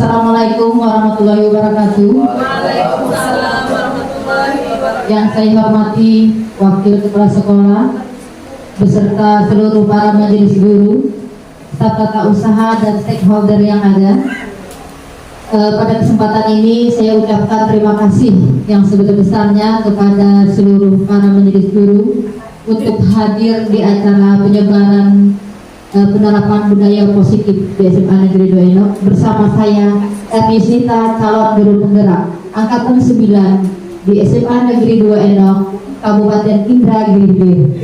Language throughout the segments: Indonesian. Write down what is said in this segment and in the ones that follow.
Assalamualaikum warahmatullahi wabarakatuh. Waalaikumsalam warahmatullahi wabarakatuh. Yang saya hormati Wakil Kepala Sekolah beserta seluruh para majelis guru, staf tata usaha dan stakeholder yang ada. Pada kesempatan ini saya ucapkan terima kasih yang sebesar-besarnya kepada seluruh para majelis guru untuk hadir di acara penyebaran penerapan budaya positif di SMA Negeri 2 Enok bersama saya Ernisita, calon guru penggerak angkatan 9 di SMA Negeri 2 Enok, Kabupaten Indragiri Hilir.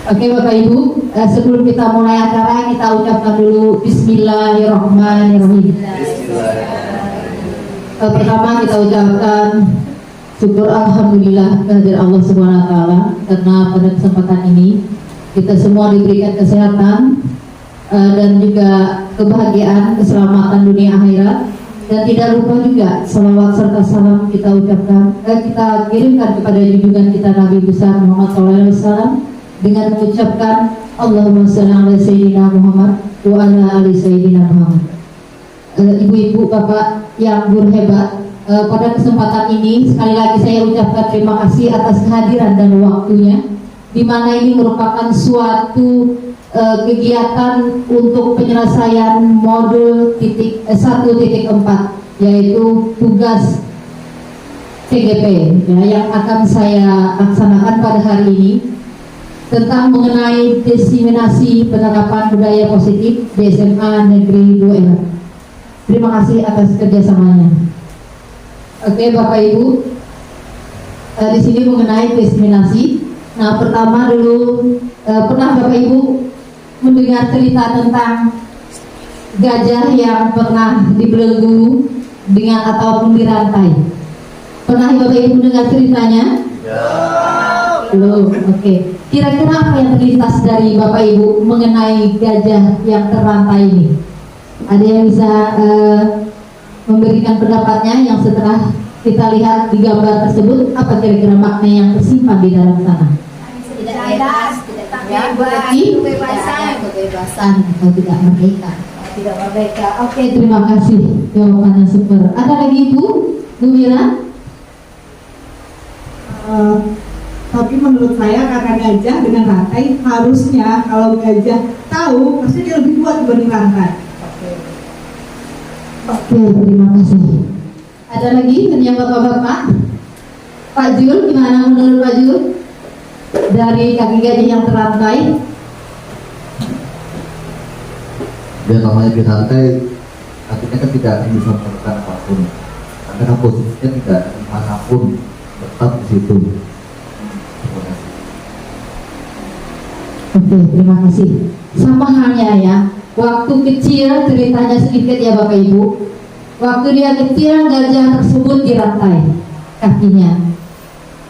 Oke Bapak Ibu, sebelum kita mulai acara kita ucapkan dulu Bismillahirrahmanirrahim. Pertama kita ucapkan syukur Alhamdulillah kehadirat Allah Subhanahu Wa Taala karena pada kesempatan ini kita semua diberikan kesehatan dan juga kebahagiaan, keselamatan dunia akhirat, dan tidak lupa juga salawat serta salam kita ucapkan kita kirimkan kepada junjungan kita Nabi besar Muhammad SAW dengan mengucapkan Allahumma shalli ala sayyidina Muhammad wa ala ali sayyidina Muhammad. Ibu-ibu, bapak yang berhebat, pada kesempatan ini sekali lagi saya ucapkan terima kasih atas kehadiran dan waktunya, di mana ini merupakan suatu kegiatan untuk penyelesaian modul 1.4 yaitu tugas TGP ya, yang akan saya laksanakan pada hari ini tentang mengenai diseminasi penerapan budaya positif di SMA Negeri 2 Enok. Terima kasih atas kerjasamanya. Oke Bapak Ibu, di sini mengenai diseminasi. Nah pertama dulu, pernah Bapak Ibu mendengar cerita tentang gajah yang pernah dibelenggu dengan ataupun dirantai? Pernah Bapak Ibu mendengar ceritanya? Ya. Belum. Oke. Kira-kira apa yang terlintas dari Bapak Ibu mengenai gajah yang terrantai ini? Ada yang bisa memberikan pendapatnya yang setelah kita lihat di gambar tersebut, apa kira-kira makna yang tersimpan di dalam sana? Tidak bebas, tidak kebebasan atau tidak merdeka. Tidak merdeka. Oke, terima kasih jawabannya super. Ada lagi Bu Mira? Tapi menurut saya karena gajah dengan rantai, harusnya kalau gajah tahu pasti dia lebih kuat dibanding rantai. Oke, terima kasih. Ada lagi yang bapak-bapak? Pak Jul, gimana menurut Pak Jul? Dari kaki gajah yang terrantai? Dia namanya dirantai, artinya kan tidak bisa melakukan apapun, karena posisinya tidak dimanapun, tetap di situ. Oke, terima kasih. Sama halnya ya, waktu kecil ceritanya sedikit ya Bapak Ibu. Waktu dia kecil gajah tersebut dirantai kakinya.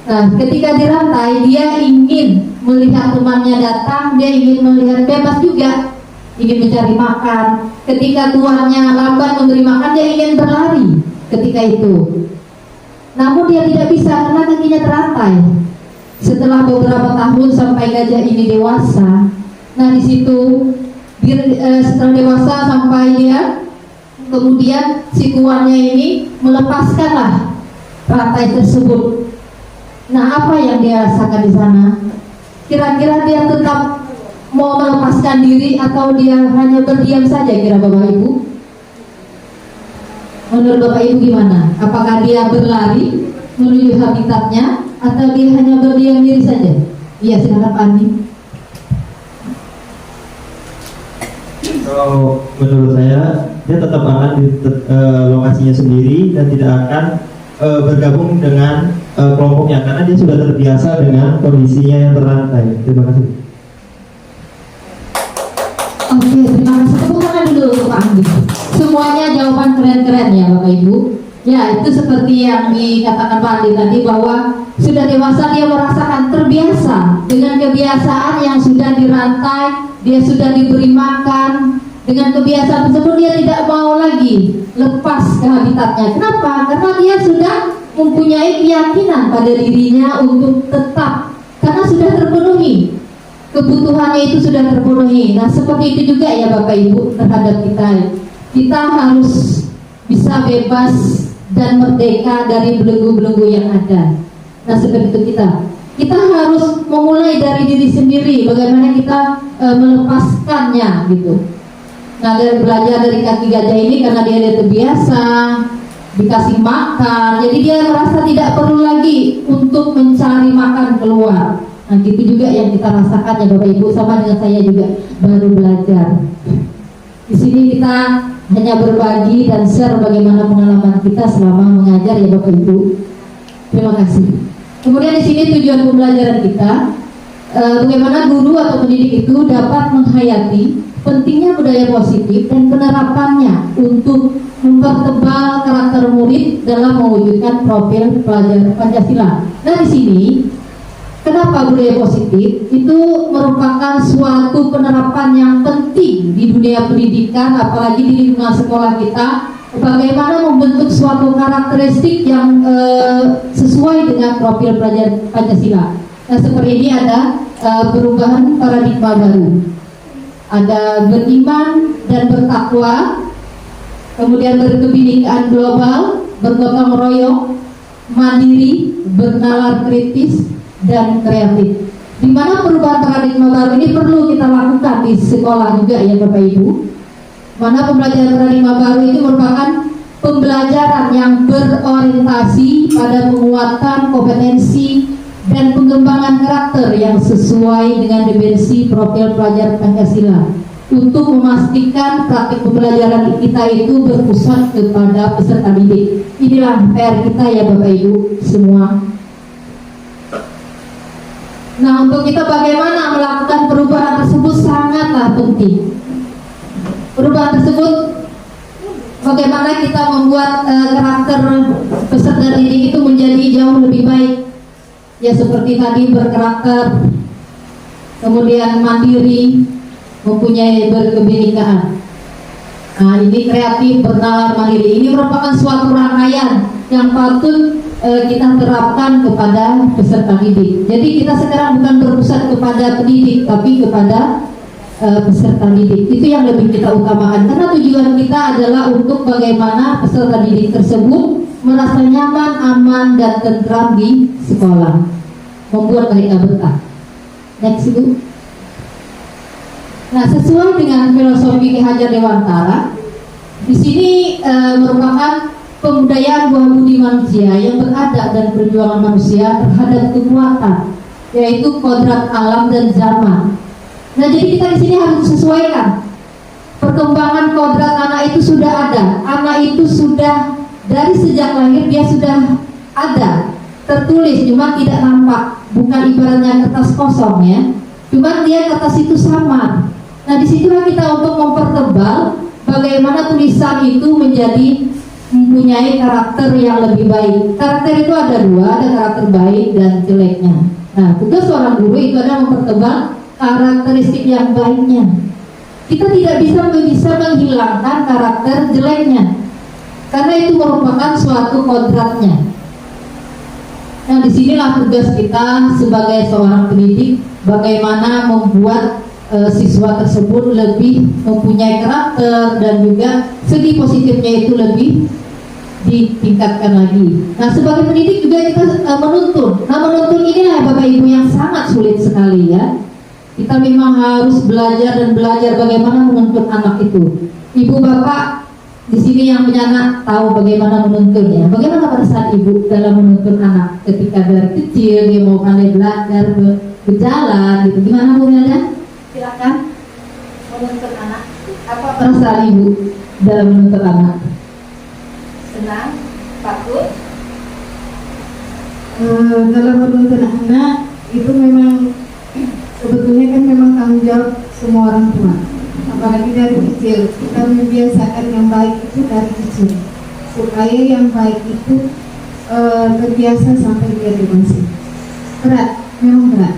Nah, ketika dirantai dia ingin melihat temannya datang, dia ingin melihat bebas juga, ingin mencari makan. Ketika tuannya lambat memberi makan, dia ingin berlari ketika itu. Namun dia tidak bisa karena kakinya terantai. Setelah beberapa tahun sampai gajah ini dewasa, nah di situ setelah dewasa sampai dia, kemudian si tuannya ini melepaskanlah rantai tersebut. Nah apa yang dia rasakan di sana? Kira-kira dia tetap mau melepaskan diri atau dia hanya berdiam saja kira Bapak Ibu? Menurut Bapak Ibu gimana? Apakah dia berlari menuju habitatnya atau dia hanya berdiam diri saja? Iya, silakan Pak Andi. Kalau menurut saya dia tetap akan di lokasinya sendiri dan tidak akan bergabung dengan kelompoknya karena dia sudah terbiasa dengan kondisinya yang terrantai. Terima kasih. Oke, terima kasih. Tepuk tangan dulu untuk Pak Andi. Semuanya jawaban keren-keren ya Bapak Ibu. Ya, itu seperti yang dikatakan Pak Andi tadi bahwa sudah dewasa dia merasakan terbiasa dengan kebiasaan yang sudah dirantai, dia sudah diberi makan. Dengan kebiasaan tersebut dia tidak mau lagi lepas ke habitatnya. Kenapa? Karena dia sudah mempunyai keyakinan pada dirinya untuk tetap. Karena sudah terpenuhi, kebutuhannya itu sudah terpenuhi. Nah seperti itu juga ya Bapak Ibu terhadap kita harus bisa bebas dan merdeka dari belenggu-belenggu yang ada. Nah seperti itu kita harus memulai dari diri sendiri, bagaimana kita melepaskannya gitu. Nah dari belajar dari kaki gajah ini, karena dia terbiasa dikasih makan, jadi dia merasa tidak perlu lagi untuk mencari makan keluar. Nah gitu juga yang kita rasakan ya Bapak Ibu, sama dengan saya juga baru belajar. Di sini kita hanya berbagi dan share bagaimana pengalaman kita selama mengajar ya Bapak Ibu. Terima kasih. Kemudian di sini tujuan pembelajaran kita, bagaimana guru atau pendidik itu dapat menghayati pentingnya budaya positif dan penerapannya untuk mempertebal karakter murid dalam mewujudkan profil pelajar Pancasila. Nah di sini, kenapa budaya positif itu merupakan suatu penerapan yang penting di dunia pendidikan, apalagi di lingkungan sekolah kita. Bagaimana membentuk suatu karakteristik yang sesuai dengan profil pelajar Pancasila. Nah seperti ini ada perubahan paradigma baru, ada beriman dan bertakwa, kemudian berkebinekaan global, bergotong royong, mandiri, bernalar kritis, dan kreatif. Di mana perubahan paradigma baru ini perlu kita lakukan di sekolah juga ya Bapak Ibu. Mana pembelajaran paradigma baru itu merupakan pembelajaran yang berorientasi pada penguatan kompetensi dan pengembangan karakter yang sesuai dengan dimensi profil pelajar Pancasila, untuk memastikan praktik pembelajaran kita itu berpusat kepada peserta didik. Inilah PR kita ya Bapak Ibu semua. Nah untuk kita bagaimana melakukan perubahan tersebut sangatlah penting. Perubahan tersebut bagaimana kita membuat karakter peserta didik itu menjadi jauh lebih baik. Ya seperti tadi, berkarakter, kemudian mandiri, mempunyai berkebinekaan. Nah ini kreatif, bernalar, mandiri. Ini merupakan suatu rangkaian yang patut kita terapkan kepada peserta didik. Jadi kita sekarang bukan berpusat kepada pendidik, tapi kepada peserta didik. Itu yang lebih kita utamakan, karena tujuan kita adalah untuk bagaimana peserta didik tersebut merasa nyaman, aman, dan tentram di sekolah, membuat mereka betah. Next Ibu. Nah sesuai dengan filosofi Ki Hajar Dewantara, di sini merupakan pembudayaan buah budi manusia yang beradab dan perjuangan manusia terhadap kekuatan, yaitu kodrat alam dan zaman. Nah jadi kita di sini harus sesuaikan. Perkembangan kodrat anak itu sudah ada. Anak itu sudah dari sejak lahir dia sudah ada, tertulis, cuma tidak nampak. Bukan ibaratnya kertas kosong ya, cuma dia kertas itu samar. Nah disitulah kita untuk mempertebal bagaimana tulisan itu menjadi mempunyai karakter yang lebih baik. Karakter itu ada dua, ada karakter baik dan jeleknya. Nah tugas seorang guru itu adalah mempertebal karakteristik yang baiknya. Kita tidak bisa menghilangkan karakter jeleknya, karena itu merupakan suatu kodratnya. Nah disinilah tugas kita sebagai seorang pendidik, bagaimana membuat siswa tersebut lebih mempunyai karakter dan juga segi positifnya itu lebih ditingkatkan lagi. Nah sebagai pendidik juga kita menuntun. Nah menuntun inilah Bapak Ibu yang sangat sulit sekali ya. Kita memang harus belajar dan belajar bagaimana menuntun anak itu. Ibu bapak di sini yang punya anak tahu bagaimana menuntunnya. Bagaimana pada saat ibu dalam menuntun anak ketika dari kecil dia mau pandai belajar berjalan gitu. Gimana Bu Melda? Silakan menuntun anak. Apa perasaan ibu dalam menuntun anak? Senang, takut. Dalam menuntun anak itu memang sebetulnya kan memang tanggung jawab semua orang tua, apalagi dari kecil. Kita membiasakan yang baik itu dari kecil, supaya yang baik itu terbiasa sampai dia dewasa. Berat, memang berat.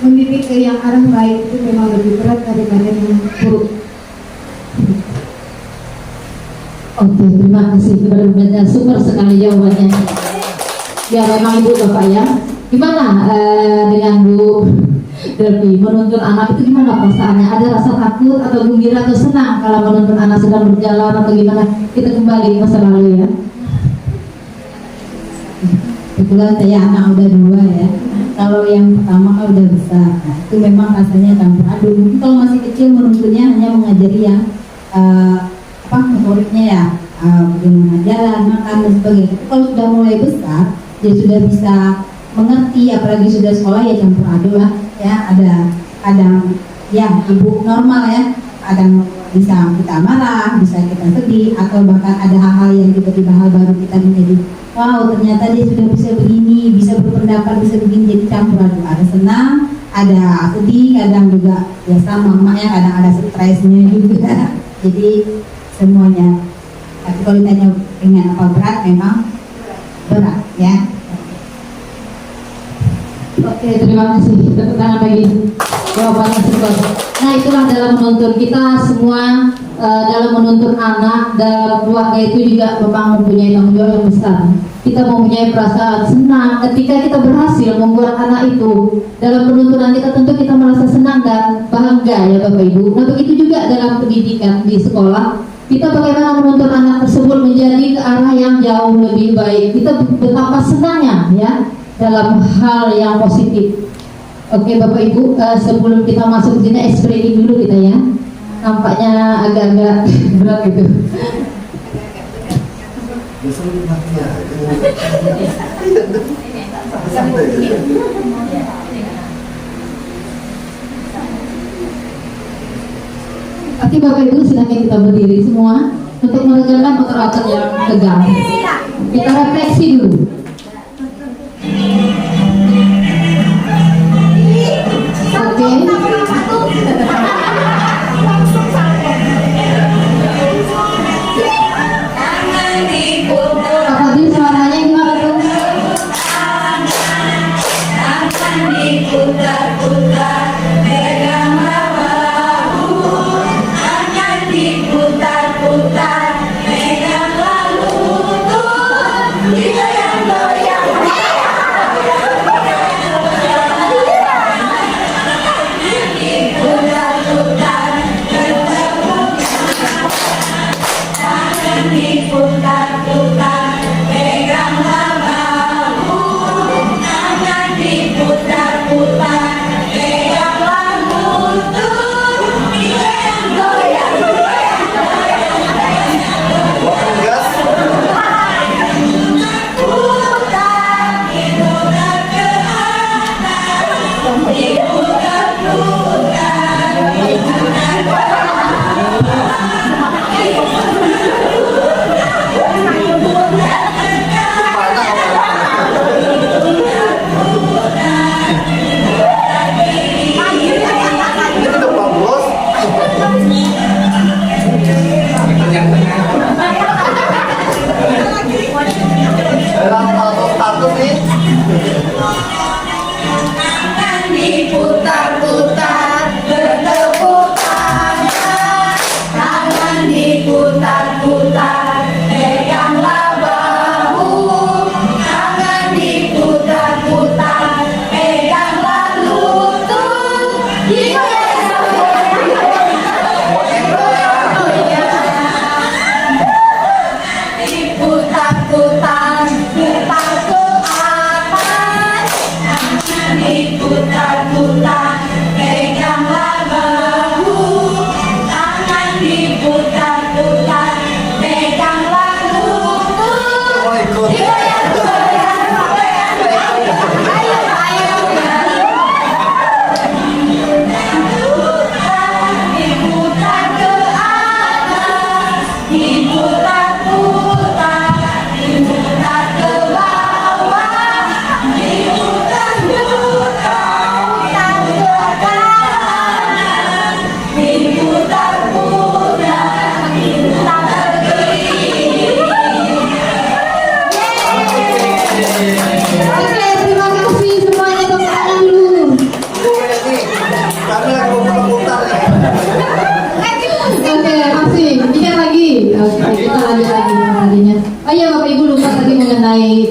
Mendidik ke yang arah baik itu memang lebih berat daripada yang buruk. Oke, terima kasih kepada Bu Melda, super sekali jawabannya. Ya memang Ibu Bapak ya, Gimana dengan Bu Delvi menuntun anak itu gimana perasaannya? Ada rasa takut atau gembira atau senang kalau menuntun anak sedang berjalan atau gimana? Kita kembali ke masa lalu ya. Kebetulan saya anak udah 2 ya. Kalau yang pertama kan udah besar, nah, itu memang rasanya campur aduk. Mungkin kalau masih kecil menuntunnya hanya mengajari yang motoriknya ya, bagaimana jalan, makan dan sebagainya. Tapi kalau sudah mulai besar, dia sudah bisa mengerti, apalagi sudah sekolah ya campur aduk lah. Ya ada kadang ya ibu normal ya, kadang bisa kita marah, bisa kita sedih, atau bahkan ada hal-hal yang tiba-tiba hal baru kita menjadi wow ternyata dia sudah bisa begini, bisa berpendapat, bisa begini, jadi campur aduk. Ada senang, ada sedih, kadang juga ya sama emaknya, kadang ada stresnya juga. Jadi semuanya. Tapi kalau ditanya dengan apa berat, memang berat ya. Oke, terima kasih. Tepuk tangan bagi jawabannya super. Nah, itulah dalam menuntun kita semua, dalam menuntun anak dan keluarga itu juga memang mempunyai tanggung jawab yang besar. Kita mempunyai perasaan senang ketika kita berhasil membuat anak itu. Dalam penuntunan kita tentu kita merasa senang dan bangga ya Bapak Ibu. Nah, begitu juga dalam pendidikan di sekolah. Kita bagaimana menuntun anak tersebut menjadi ke arah yang jauh lebih baik. Kita betapa senangnya ya dalam hal yang positif. Oke Bapak Ibu, sebelum kita masuk ke sini explaining dulu kita ya. Nampaknya agak-agak berat gitu. Oke Bapak Ibu, silakan kita berdiri semua untuk menegakkan otot-otot yang tegang. Kita refleksi dulu. Oke. Pak Fadil, suaranya gimana tuh?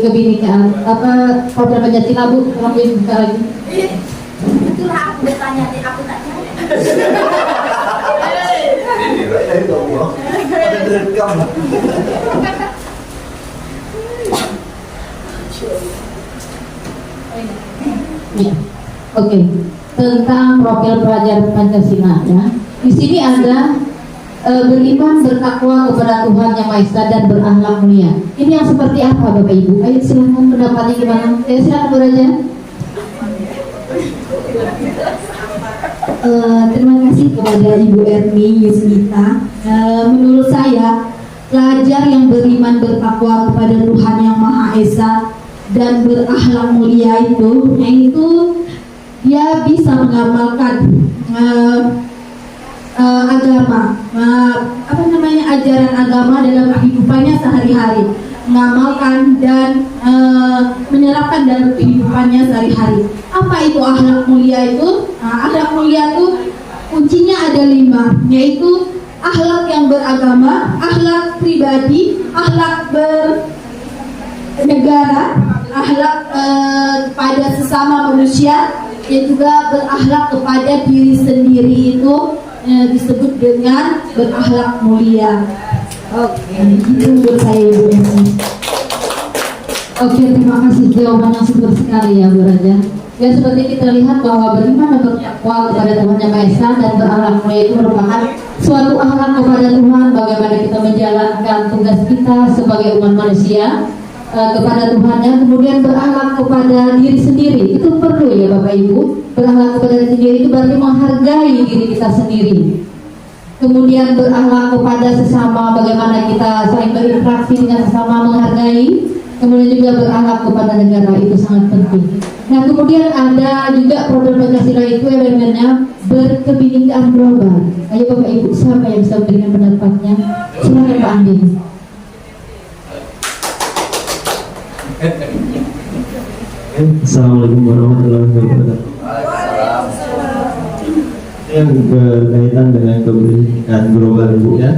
kebinekaan apa program Pancasila Bu, tolong dibuka lagi. Itulah aku bertanya, aku tak jawab. Ya. Oke, tentang profil pelajar Pancasila ya. Di sini ada beriman bertakwa kepada Tuhan Yang Maha Esa dan berakhlak mulia. Ini yang seperti apa Bapak Ibu? Ayo silakan pendapatnya gimana? Silakan Bu Raja. Terima kasih kepada Ibu Erni Yusmita. Menurut saya, pelajar yang beriman bertakwa kepada Tuhan Yang Maha Esa dan berakhlak mulia itu dia bisa mengamalkan agama, ajaran agama dalam kehidupannya sehari-hari, mengamalkan dan menerapkan dalam kehidupannya sehari-hari. Apa itu akhlak mulia itu? Akhlak mulia itu kuncinya ada 5, yaitu akhlak yang beragama, akhlak pribadi, akhlak bernegara, akhlak kepada sesama manusia, dan juga berakhlak kepada diri sendiri itu disebut dengan berakhlak mulia. Oke, itu menurut saya Ibu Eni. Oke, terima kasih jawaban yang super sekali ya Bu Raja. Ya seperti kita lihat bahwa beriman dan bertakwa kepada Tuhan Yang Maha Esa dan berakhlak mulia itu merupakan suatu akhlak kepada Tuhan, bagaimana kita menjalankan tugas kita sebagai umat manusia kepada Tuhannya, kemudian berakhlak kepada diri sendiri. Itu perlu ya Bapak Ibu. Berakhlak kepada diri sendiri itu berarti menghargai diri kita sendiri. Kemudian berakhlak kepada sesama, bagaimana kita saling berinteraksi dengan sesama, menghargai. Kemudian juga berakhlak kepada negara, itu sangat penting. Nah kemudian ada juga program Pancasila itu elemennya berkebinekaan global. Ayo Bapak Ibu, siapa yang bisa memberikan pendapatnya? Silakan Pak Andi. Assalamualaikum warahmatullahi wabarakatuh. Yang berkaitan dengan kebinekaan global Ibu ya.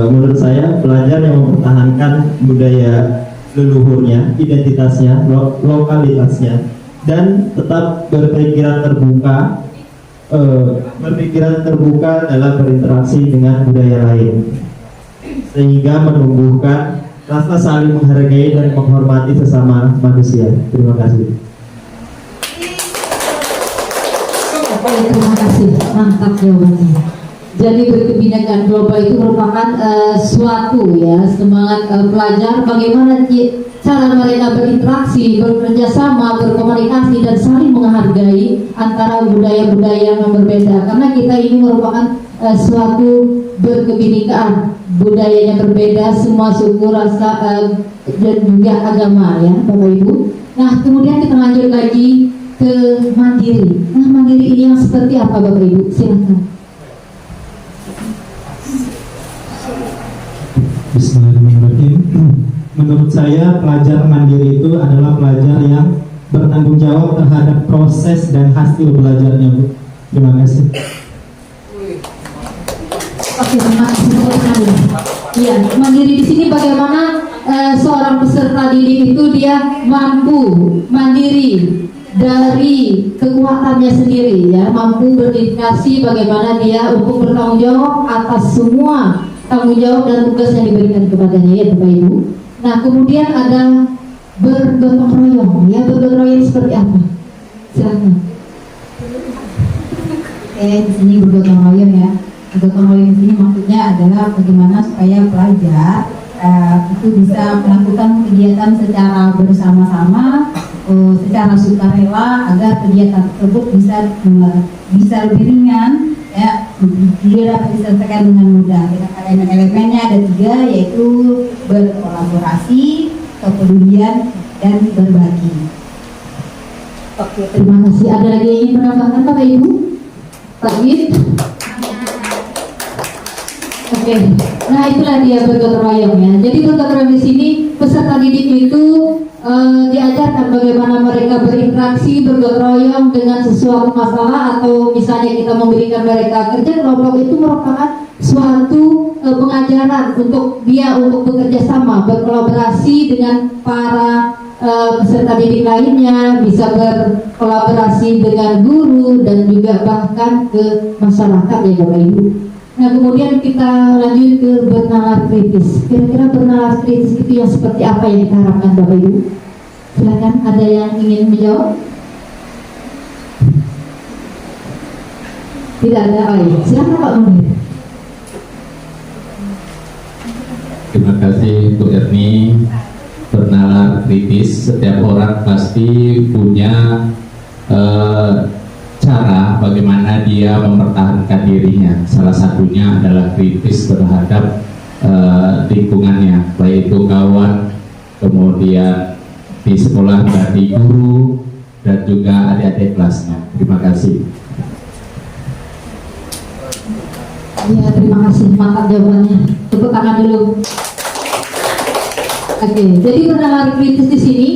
Menurut saya pelajar yang mempertahankan budaya leluhurnya, identitasnya, lokalitasnya, dan tetap berpikiran terbuka dalam berinteraksi dengan budaya lain, sehingga menumbuhkan rasa saling menghargai dan menghormati sesama manusia. Terima kasih. Oke, terima kasih, mantap jawabannya. Jadi berkebinekaan global itu merupakan suatu ya semangat pelajar bagaimana cara mereka berinteraksi, bekerja sama, berkomunikasi dan saling menghargai antara budaya-budaya yang berbeda. Karena kita ini merupakan suatu berkebinekaan, budayanya berbeda, semua suku, rasa dan juga agama ya Bapak Ibu. Nah kemudian kita lanjut lagi ke mandiri. Nah mandiri ini yang seperti apa Bapak Ibu? Silakan. Bismillahirrahmanirrahim. Menurut saya pelajar mandiri itu adalah pelajar yang bertanggung jawab terhadap proses dan hasil belajarnya Bu. Terima kasih. Oke, terima kasih sekali. Iya, mandiri di sini bagaimana seorang peserta didik itu dia mampu mandiri dari kekuatannya sendiri ya, mampu berdedikasi bagaimana dia untuk bertanggung jawab atas semua tanggung jawab dan tugas yang diberikan kepadanya ya Bapak Ibu. Nah kemudian ada bergotong royong ya, bergotong royong seperti apa? Silakan. Di sini bergotong royong ya. Bergotong royong di sini maksudnya adalah bagaimana supaya pelajar itu bisa melakukan kegiatan secara bersama-sama, secara sukarela agar kegiatan tersebut bisa lebih ringan ya, dia dapat diselesaikan dengan mudah. Elemen-elemennya ada 3, yaitu berkolaborasi, kepedulian, dan berbagi. Oke, terima kasih. Ada lagi yang ingin menambahkan Bapak Ibu? Pak Gid? Oke, nah itulah dia bergotong royong ya. Jadi bergotong royong di sini peserta didik itu diajarkan bagaimana mereka berinteraksi, bergotong royong dengan sesuatu masalah, atau misalnya kita memberikan mereka kerja kelompok, itu merupakan suatu pengajaran untuk dia untuk bekerja sama, berkolaborasi dengan para peserta didik lainnya, bisa berkolaborasi dengan guru dan juga bahkan ke masyarakat ya Bapak Ibu. Nah kemudian kita lanjut ke bernalar kritis. Kira-kira bernalar kritis itu yang seperti apa yang kita harapkan Bapak Ibu? Silakan, ada yang ingin menjawab? Tidak ada, oh iya. Silakan Pak Munir. Terima kasih Bu Erni. Bernalar kritis, setiap orang pasti punya cara bagaimana dia mempertahankan dirinya. Salah satunya adalah kritis terhadap lingkungannya, baik itu kawan, kemudian di sekolah dari guru dan juga adik-adik kelasnya. Terima kasih. Ya, terima kasih, mantap jawabannya. Tepuk tangan dulu. Oke, jadi bernalar kritis di sini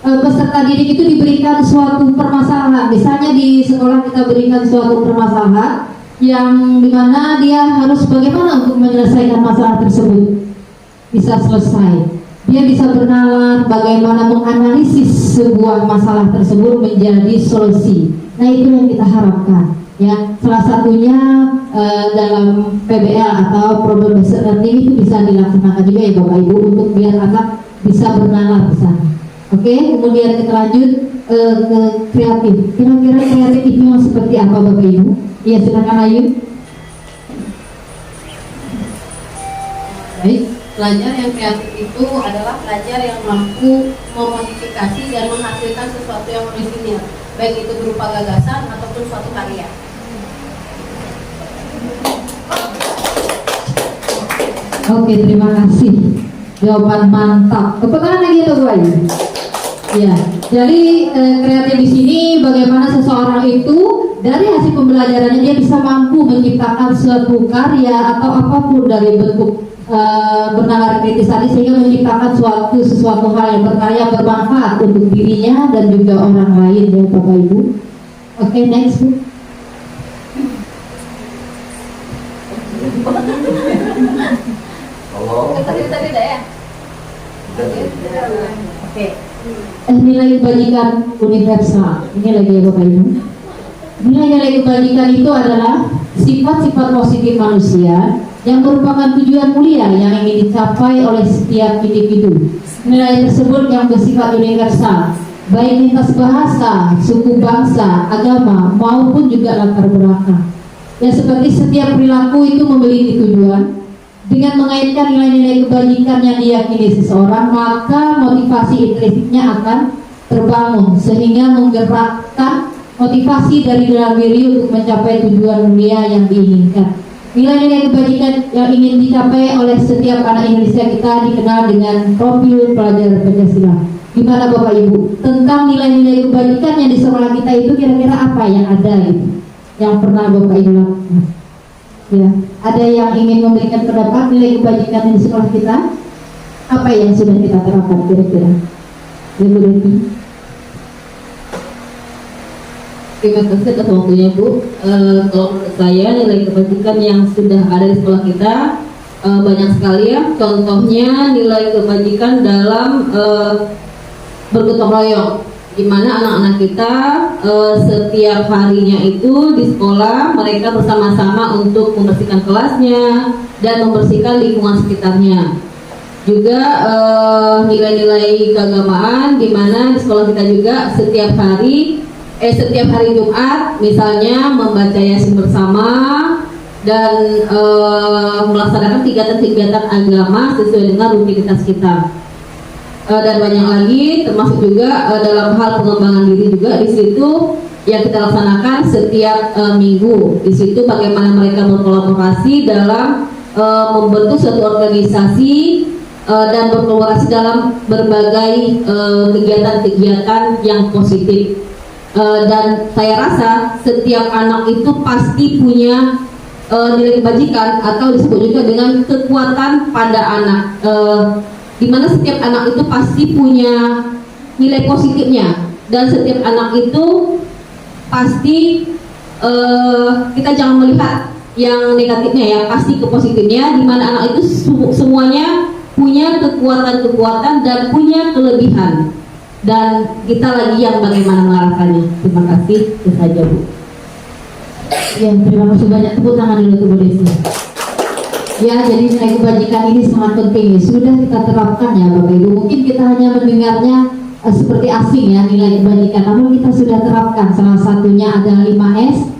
peserta didik itu diberikan suatu permasalahan. Misalnya di sekolah kita berikan suatu permasalahan yang dimana dia harus bagaimana untuk menyelesaikan masalah tersebut bisa selesai. Dia bisa bernalar bagaimana menganalisis sebuah masalah tersebut menjadi solusi. Nah itu yang kita harapkan. Ya, salah satunya dalam PBL atau problem based learning itu bisa dilaksanakan juga ya Bapak Ibu, untuk biar anak bisa bernalar di sana. Oke, kemudian kita lanjut ke kreatif. Kira-kira kreatif itu yang seperti apa Bapak Ibu? Iya, silakan Ayu. Baik, pelajar yang kreatif itu adalah pelajar yang mampu memodifikasi dan menghasilkan sesuatu yang orisinil, baik itu berupa gagasan ataupun suatu karya. Oke, terima kasih. Jawaban mantap. Tepuk tangan lagi ya Bu Ayu. Ya, jadi kreatif di sini bagaimana seseorang itu dari hasil pembelajarannya dia bisa mampu menciptakan suatu karya atau apapun dari bentuk bernalar kritis tadi, sehingga menciptakan sesuatu hal yang berkarya, bermanfaat untuk dirinya dan juga orang lain ya Bapak Ibu. Oke, next Bu. Tadi ya. Oke. Nilai kebajikan universal. Ini lagi ya Bapak Ibu. Nilai-nilai kebajikan itu adalah sifat-sifat positif manusia yang merupakan tujuan mulia yang ingin dicapai oleh setiap individu. Nilai tersebut yang bersifat universal, baik lintas bahasa, suku, bangsa, agama, maupun juga latar belakang. Ya, seperti setiap perilaku itu memiliki tujuan. Dengan mengaitkan nilai-nilai kebajikan yang diyakini seseorang, maka motivasi intrinsiknya akan terbangun sehingga menggerakkan motivasi dari dalam diri untuk mencapai tujuan mulia yang diinginkan. Nilai-nilai kebajikan yang ingin dicapai oleh setiap anak Indonesia kita dikenal dengan profil pelajar Pancasila. Gimana Bapak Ibu tentang nilai-nilai kebajikan yang di sekolah kita itu, kira-kira apa yang ada gitu, yang pernah Bapak Ibu lakukan? Ya, ada yang ingin memberikan pendapat nilai kebajikan di sekolah kita? Apa yang sudah kita terapkan kira-kira? Ibu Devi. Terima kasih atas waktunya Bu. Kalau menurut saya nilai kebajikan yang sudah ada di sekolah kita banyak sekali ya. Contohnya nilai kebajikan dalam bergotong royong, di mana anak-anak kita setiap harinya itu di sekolah mereka bersama-sama untuk membersihkan kelasnya dan membersihkan lingkungan sekitarnya. Juga nilai-nilai keagamaan, di mana di sekolah kita juga setiap hari Jumat misalnya membaca Yasin bersama dan melaksanakan kegiatan-kegiatan agama sesuai dengan rutinitas kita. Dan banyak lagi, termasuk juga dalam hal pengembangan diri juga di situ yang kita laksanakan setiap minggu. Di situ bagaimana mereka berkolaborasi dalam membentuk suatu organisasi dan berkolaborasi dalam berbagai kegiatan-kegiatan yang positif. Dan saya rasa setiap anak itu pasti punya nilai kebajikan atau disebut juga dengan kekuatan pada anak, di mana setiap anak itu pasti punya nilai positifnya dan setiap anak itu pasti kita jangan melihat yang negatifnya ya, pasti ke positifnya, di mana anak itu semuanya punya kekuatan-kekuatan dan punya kelebihan, dan kita lagi yang bagaimana mengarahkannya. Terima kasih, itu saja Bu. Ya, terima kasih banyak, tepuk tangan dulu untuk Bu Desi. Ya, jadi nilai kebajikan ini sangat penting, sudah kita terapkan ya Bapak Ibu. Mungkin kita hanya mendengarnya seperti asing ya, nilai kebajikan, namun kita sudah terapkan. Salah satunya ada 5S,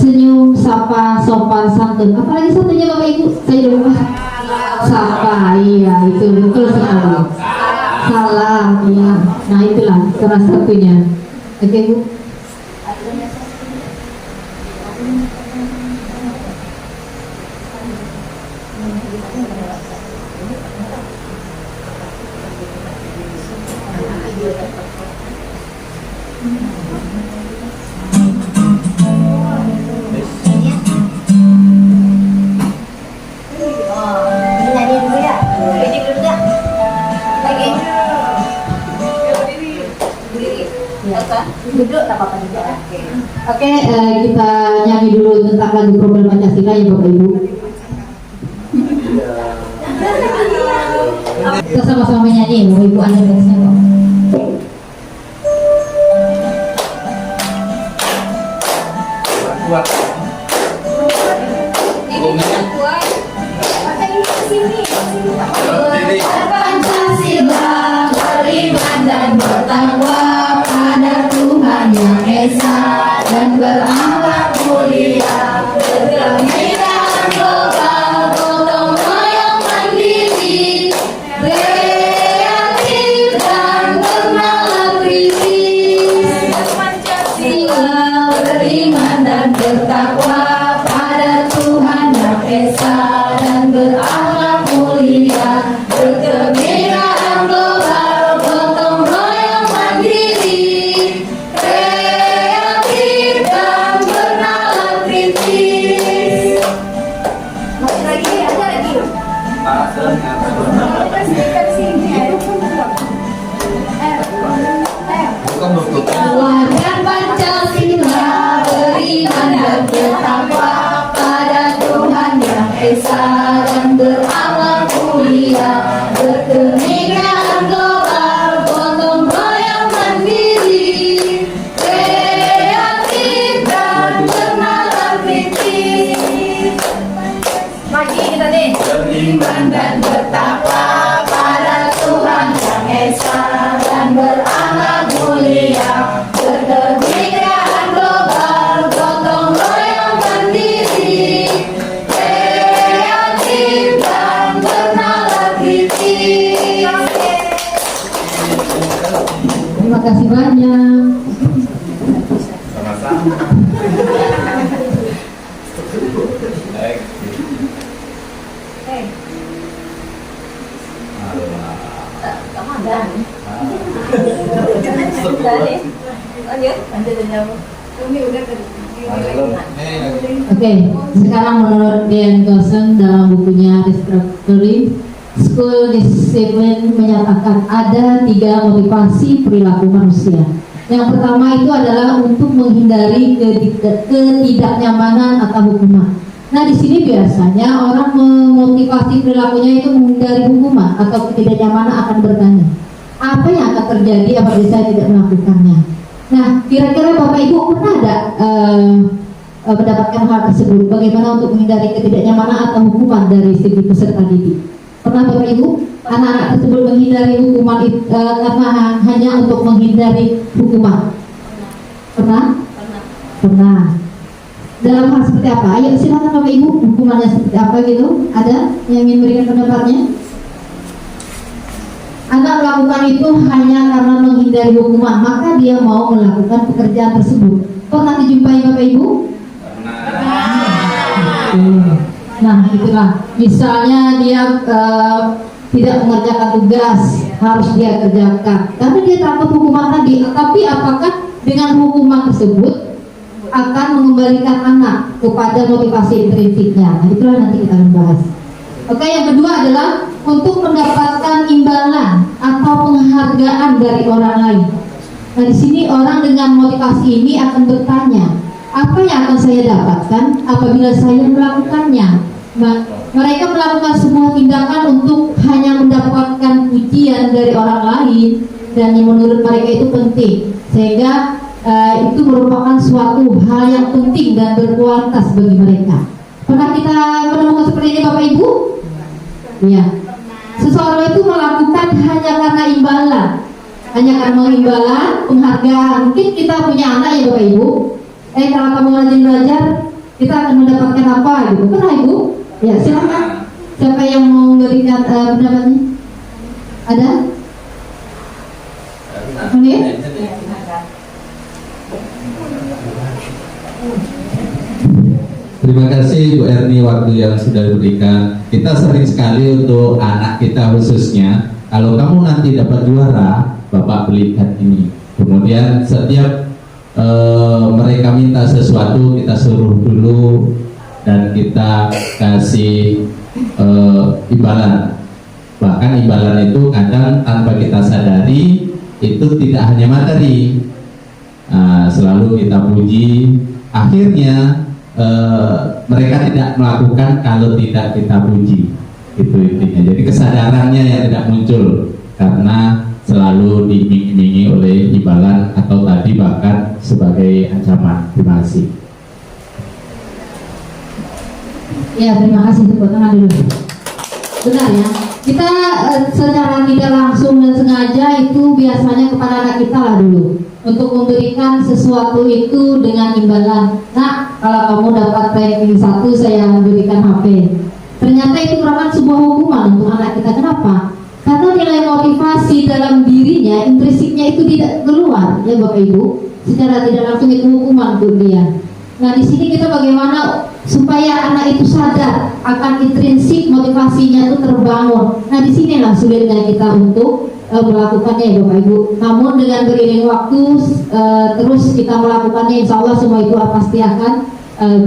senyum, sapa, sopan, santun. Apalagi satunya Bapak Ibu? Saya lupa. Sapa, iya itu betul sekali. Salam, iya. Nah itulah salah satunya. Oke Bu. Nyanyi dulu ya. Nyanyi dulu ya. Lagi. Duduk tak apa-apa juga. Oke, kita nyanyi dulu tentang lagu Problem Pancasila ya Bapak Ibu. Kita sama-sama nyanyi, Bapak Ibu ada bassnya kok. Pancasila beriman dan bertakwa pada Tuhan Yang Esa dan berakhlak mulia, berkebudayaan global, gotong royong mandiri, kreatif dan bernalar kritis. Pancasila beriman dan bertakwa pada Tuhan Yang Esa dan berakhlak mulia, berkebudayaan global, gotong royong mandiri, kreatif dan bernalar kritis. Masih lagi, ada lagi. Warga Pancasila beriman dan bertakwa pada Tuhan Yang Esa dan berakhlak mulia, berkenegaraan global, gotong royong mandiri, kreatif dan bernalar kritis. Lagi kita nih. Beriman dan bertakwa pada Tuhan Yang Esa dan berakhlak mulia, berkenegaraan global, gotong royong mandiri, kreatif dan bernalar kritis. Terima kasih banyak. Kamu ada? Dari? Lanjut, lanjut nyamuk. Ini udah tadi. Oke, sekarang menurut Dean Gosen dalam bukunya Restructuring School Discipline menyatakan ada 3 motivasi perilaku manusia. Yang pertama itu adalah untuk menghindari ketidaknyamanan atau hukuman. Nah di sini biasanya orang memotivasi perilakunya itu menghindari hukuman atau ketidaknyamanan akan bertanya, apa yang akan terjadi apabila saya tidak melakukannya? Nah kira-kira Bapak Ibu pernah ada mendapatkan hal tersebut? Bagaimana untuk menghindari ketidaknyamanan atau hukuman dari segi peserta didik? Pernah Bapak Ibu anak-anak tersebut menghindari hukuman karena hanya untuk menghindari hukuman? Pernah? Pernah. Dalam hal seperti apa? Ayo silakan Bapak Ibu, hukumannya seperti apa gitu? Ada yang ingin memberikan pendapatnya? Anak melakukan itu hanya karena menghindari hukuman, maka dia mau melakukan pekerjaan tersebut. Pernah dijumpai Bapak Ibu? Nah itulah, misalnya dia tidak mengerjakan tugas, harus dia kerjakan karena dia takut hukuman tadi. Tapi apakah dengan hukuman tersebut akan mengembalikan anak kepada motivasi intrinsiknya. Nah, itulah nanti kita akan bahas. Oke, yang kedua adalah untuk mendapatkan imbalan atau penghargaan dari orang lain. Nah, di sini orang dengan motivasi ini akan bertanya, apa yang akan saya dapatkan apabila saya melakukannya? Nah, mereka melakukan sebuah tindakan untuk hanya mendapatkan pujian dari orang lain dan yang menurut mereka itu penting, sehingga itu merupakan suatu hal yang penting dan berkualitas bagi mereka. Pernah kita menemukan seperti ini Bapak Ibu? Iya. Seseorang itu melakukan hanya karena imbalan, hanya karena imbalan, penghargaan. Mungkin kita punya anak ya Bapak Ibu. Kalau kamu rajin belajar, kita akan mendapatkan apa gitu. Pernah Ibu? Ya, silakan. Siapa yang mau memberikan pendapatnya? Ada? Menit? Terima kasih Bu Erni waktu yang sudah diberikan. Kita sering sekali untuk anak kita khususnya, kalau kamu nanti dapat juara, Bapak belikan ini. Kemudian setiap mereka minta sesuatu, kita suruh dulu dan kita kasih imbalan. Bahkan imbalan itu kadang tanpa kita sadari itu tidak hanya materi. Selalu kita puji, akhirnya mereka tidak melakukan kalau tidak kita puji, itu intinya. Jadi kesadarannya yang tidak muncul karena selalu diiming-imingi oleh imbalan atau tadi bahkan sebagai ancaman. Terima kasih. Ya, terima kasih. Tepuk tangan dulu. Benar ya, kita secara tidak langsung dan sengaja itu biasanya kepada anak kita lah dulu untuk memberikan sesuatu itu dengan imbalan. Nah, kalau kamu dapat ranking 1, saya berikan HP. Ternyata itu merupakan sebuah hukuman untuk anak kita. Kenapa? Karena nilai motivasi dalam dirinya, intrinsiknya itu tidak keluar, ya Bapak Ibu. Secara tidak langsung itu hukuman untuk dia. Nah, di sini kita bagaimana supaya anak itu sadar akan intrinsik motivasinya itu terbangun. Nah, di sinilah sulitnya kita untuk melakukannya ya Bapak Ibu. Namun dengan beriring waktu terus kita melakukannya, insya Allah semua itu pasti akan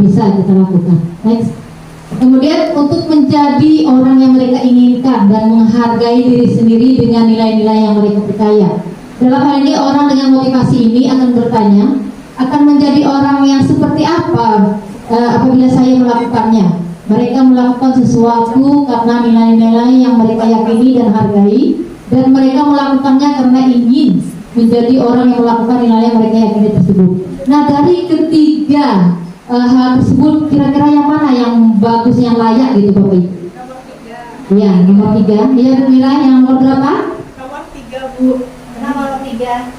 bisa kita lakukan. Next. Kemudian untuk menjadi orang yang mereka inginkan dan menghargai diri sendiri dengan nilai-nilai yang mereka percaya. Dalam hal ini orang dengan motivasi ini akan bertanya, akan menjadi orang yang seperti apa apabila saya melakukannya. Mereka melakukan sesuatu karena nilai-nilai yang mereka yakini dan hargai, dan mereka melakukannya karena ingin menjadi orang yang melakukan nilai yang mereka yakini tersebut. Nah, dari ketiga hal tersebut, kira-kira yang mana yang bagus, yang layak gitu Bapak Ibu? Iya, nomor 3. Iya, Mira, yang nomor berapa? Nomor 3 Bu. Nomor 3.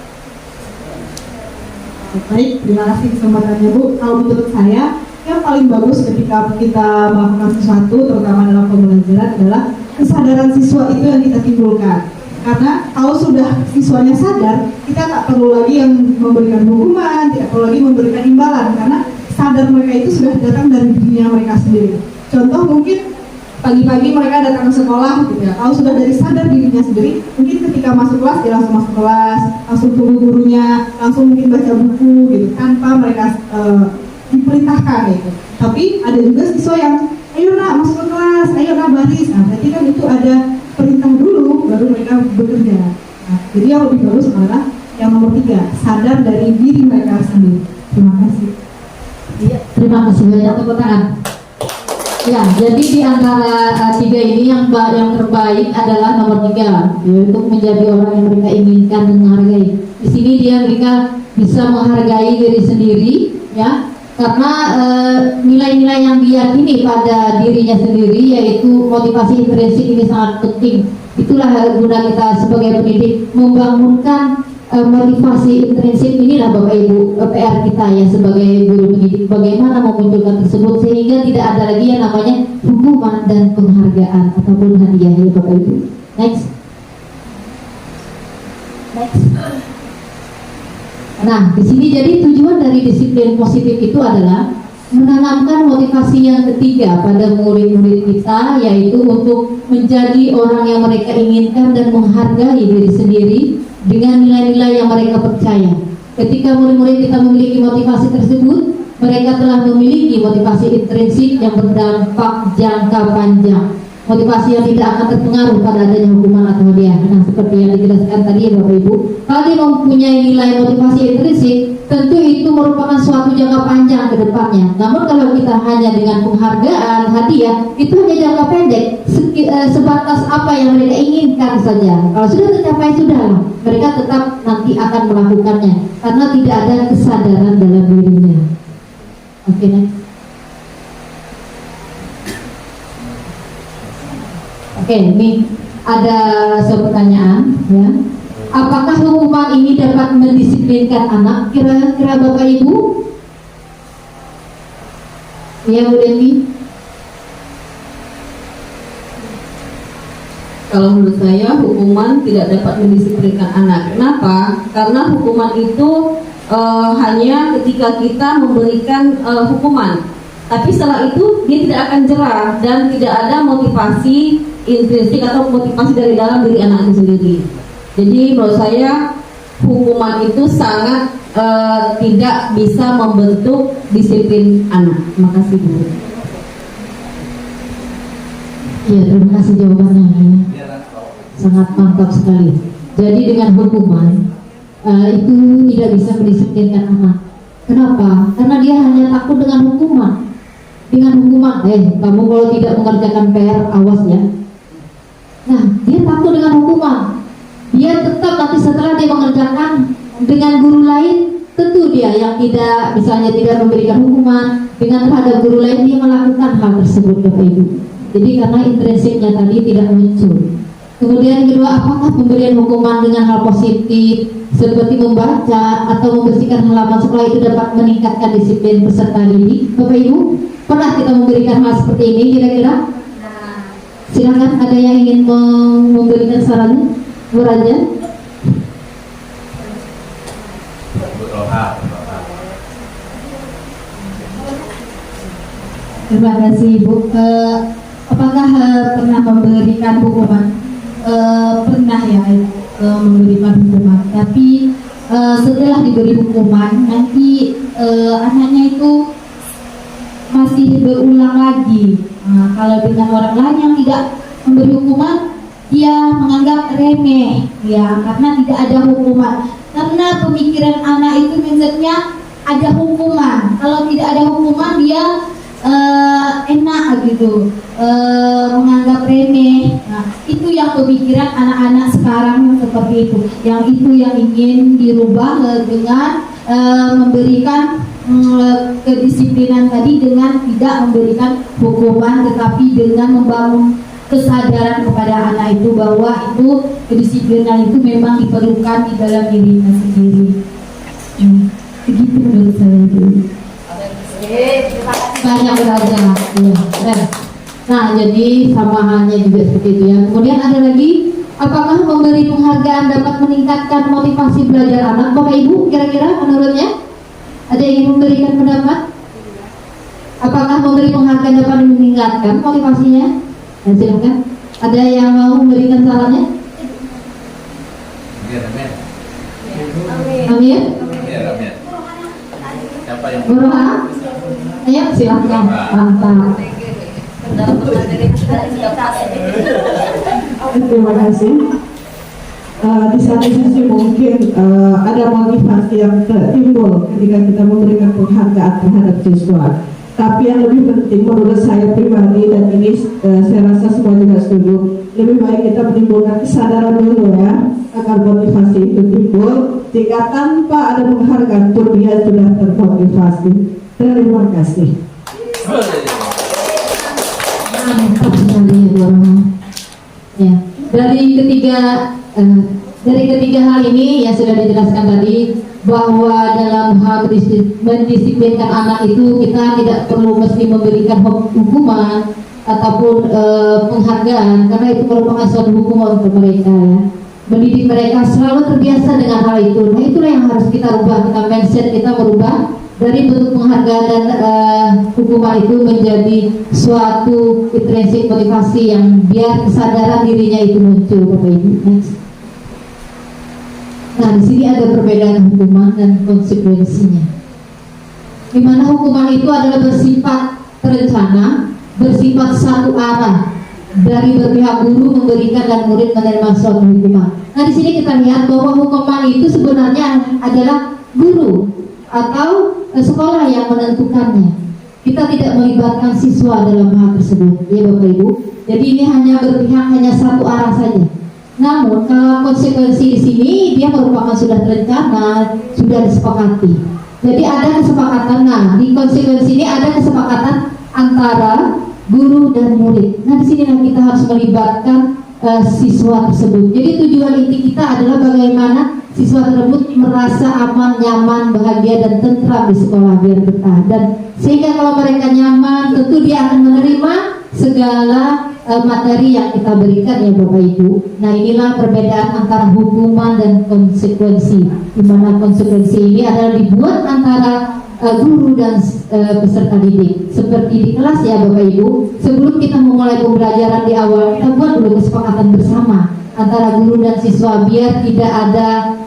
Baik, terima kasih kesempatannya Bu. Kalau menurut saya, yang paling bagus ketika kita melakukan sesuatu, terutama dalam pembelajaran, adalah kesadaran siswa itu yang kita timbulkan. Karena kalau sudah siswanya sadar, kita tak perlu lagi yang memberikan hukuman, tidak perlu lagi memberikan imbalan, karena sadar mereka itu sudah datang dari dirinya mereka sendiri. Contoh mungkin pagi-pagi mereka datang ke sekolah gitu ya. Kalau sudah dari sadar dirinya sendiri, mungkin ketika masuk kelas dia langsung masuk kelas, langsung tunggu gurunya, langsung mungkin baca buku gitu, tanpa mereka diperintahkan gitu. Tapi ada juga siswa yang ayo nak masuk ke kelas, ayo nak baris. Nah, berarti kan itu ada perintah dulu baru mereka bekerja. Nah, jadi yang lebih bagus adalah yang nomor 3, sadar dari diri mereka sendiri. Terima kasih. Iya, terima kasih banyak, tepuk tangan. Ya, jadi di antara 3 ini yang terbaik adalah nomor 3, yaitu menjadi orang yang mereka inginkan dan menghargai. Di sini mereka bisa menghargai diri sendiri, ya, karena nilai-nilai yang diyakini pada dirinya sendiri, yaitu motivasi intrinsik ini sangat penting. Itulah guna kita sebagai pendidik membangunkan motivasi intrinsik. Inilah Bapak Ibu PR kita ya sebagai guru pendidik, bagaimana memunculkan tersebut sehingga tidak ada lagi yang namanya hukuman dan penghargaan ataupun hadiah ya Bapak Ibu. Next. Nah, di sini jadi tujuan dari disiplin positif itu adalah menanamkan motivasi yang ketiga pada murid-murid kita, yaitu untuk menjadi orang yang mereka inginkan dan menghargai diri sendiri dengan nilai-nilai yang mereka percaya. Ketika murid-murid kita memiliki motivasi tersebut, mereka telah memiliki motivasi intrinsik yang berdampak jangka panjang. Motivasi yang tidak akan terpengaruh pada adanya hukuman atau hadiah. Nah, seperti yang dijelaskan tadi ya Bapak Ibu, kalau dia mempunyai nilai motivasi intrinsik, tentu itu merupakan suatu jangka panjang ke depannya. Namun kalau kita hanya dengan penghargaan, hadiah, itu hanya jangka pendek, sebatas apa yang mereka inginkan saja. Kalau sudah tercapai, sudahlah, mereka tetap nanti akan melakukannya karena tidak ada kesadaran dalam dirinya. Oke, next. Oke, ini ada sebuah pertanyaan ya. Apakah hukuman ini dapat mendisiplinkan anak? Kira-kira Bapak Ibu? Ya, Bu Dendi. Kalau menurut saya hukuman tidak dapat mendisiplinkan anak. Kenapa? Karena hukuman itu hanya ketika kita memberikan hukuman. Tapi setelah itu dia tidak akan jerah dan tidak ada motivasi intrinsik atau motivasi dari dalam diri anak itu sendiri. Jadi menurut saya hukuman itu sangat tidak bisa membentuk disiplin anak. Terima kasih Bu. Ya, terima kasih jawabannya ya. Sangat mantap sekali. Jadi dengan hukuman itu tidak bisa mendisiplinkan anak. Kenapa? Karena dia hanya takut dengan hukuman. Dengan hukuman, kamu kalau tidak mengerjakan PR, awas ya. Nah, dia takut dengan hukuman. Dia tetap nanti setelah dia mengerjakan dengan guru lain, tentu dia yang tidak, misalnya tidak memberikan hukuman, dengan terhadap guru lain dia melakukan hal tersebut Bapak Ibu. Jadi karena intrinsiknya tadi tidak muncul. Kemudian kedua, apakah pemberian hukuman dengan hal positif seperti membaca atau membersihkan halaman sekolah itu dapat meningkatkan disiplin peserta didik? Bapak Ibu, pernah kita memberikan hal seperti ini kira-kira? Silakan, ada yang ingin memberikan sarannya? Bu Raja. Terima kasih Bu. Apakah pernah memberikan hukuman? Pernah ya memberikan hukuman. Tapi setelah diberi hukuman, nanti anaknya itu masih berulang lagi. Nah, kalau dengan orang lain yang tidak memberi hukuman, dia menganggap remeh, ya, karena tidak ada hukuman. Karena pemikiran anak itu mindsetnya ada hukuman. Kalau tidak ada hukuman, dia enak gitu, menganggap remeh. Nah, itu yang pemikiran anak-anak sekarang seperti itu. Yang itu yang ingin dirubah dengan memberikan kedisiplinan tadi dengan tidak memberikan hukuman, tetapi dengan membangun kesadaran kepada anak itu bahwa itu kedisiplinan itu memang diperlukan di dalam dirinya sendiri. Begitu menurut saya itu. Banyak belajar. Ya. Nah, jadi sama halnya juga seperti itu ya. Kemudian ada lagi, apakah memberi penghargaan dapat meningkatkan motivasi belajar anak? Bapak Ibu, kira-kira menurutnya ada yang ingin memberikan pendapat? Apakah memberi penghargaan dapat meningkatkan motivasinya? Dan silakan. Ada yang mau memberikan sarannya? Amin. Buruhan? Ayo silakan. Mantap. Terima kasih. Di satu sisi mungkin ada motivasi yang timbul ketika kita memberikan penghargaan terhadap siswa. Tapi yang lebih penting menurut saya pribadi, dan ini saya rasa semua juga setuju, lebih baik kita menimbulkan kesadaran dulu ya, agar motivasi itu timbul. Jika tanpa ada penghargaan pun dia sudah termotivasi. Terima kasih. Mantap sekali ya, ya. Dari ketiga hal ini yang sudah dijelaskan tadi, bahwa dalam hal mendisiplinkan anak itu kita tidak perlu mesti memberikan hukuman ataupun penghargaan, karena itu merupakan suatu hukuman untuk mereka ya. Mendidik mereka selalu terbiasa dengan hal itu. Nah, itulah yang harus kita rubah, kita mindset kita merubah dari bentuk penghargaan dan hukuman itu menjadi suatu intrinsik motivasi yang biar kesadaran dirinya itu muncul. Bapak Ibu, next. Nah, di sini ada perbedaan hukuman dan konsekuensinya. Di mana hukuman itu adalah bersifat terencana, bersifat satu arah dari berpihak guru memberikan dan murid menerima suatu hukuman. Nah, di sini kita lihat bahwa hukuman itu sebenarnya adalah guru atau sekolah yang menentukannya. Kita tidak melibatkan siswa dalam hal tersebut, ya Bapak Ibu. Jadi ini hanya berpihak hanya satu arah saja. Namun kalau konsekuensi di sini dia merupakan sudah terencana, sudah disepakati. Jadi ada kesepakatan. Nah, di konsekuensi ini ada kesepakatan antara guru dan murid. Nah, di sini kita harus melibatkan siswa tersebut. Jadi tujuan inti kita adalah bagaimana siswa tersebut merasa aman, nyaman, bahagia dan tentram di sekolah biar betah. Dan sehingga kalau mereka nyaman, tentu dia akan menerima segala materi yang kita berikan, ya Bapak Ibu. Nah, inilah perbedaan antara hukuman dan konsekuensi. Di mana konsekuensi ini adalah dibuat antara guru dan peserta didik. Seperti di kelas, ya Bapak Ibu, sebelum kita memulai pembelajaran di awal, kita buat dulu kesepakatan bersama antara guru dan siswa biar tidak ada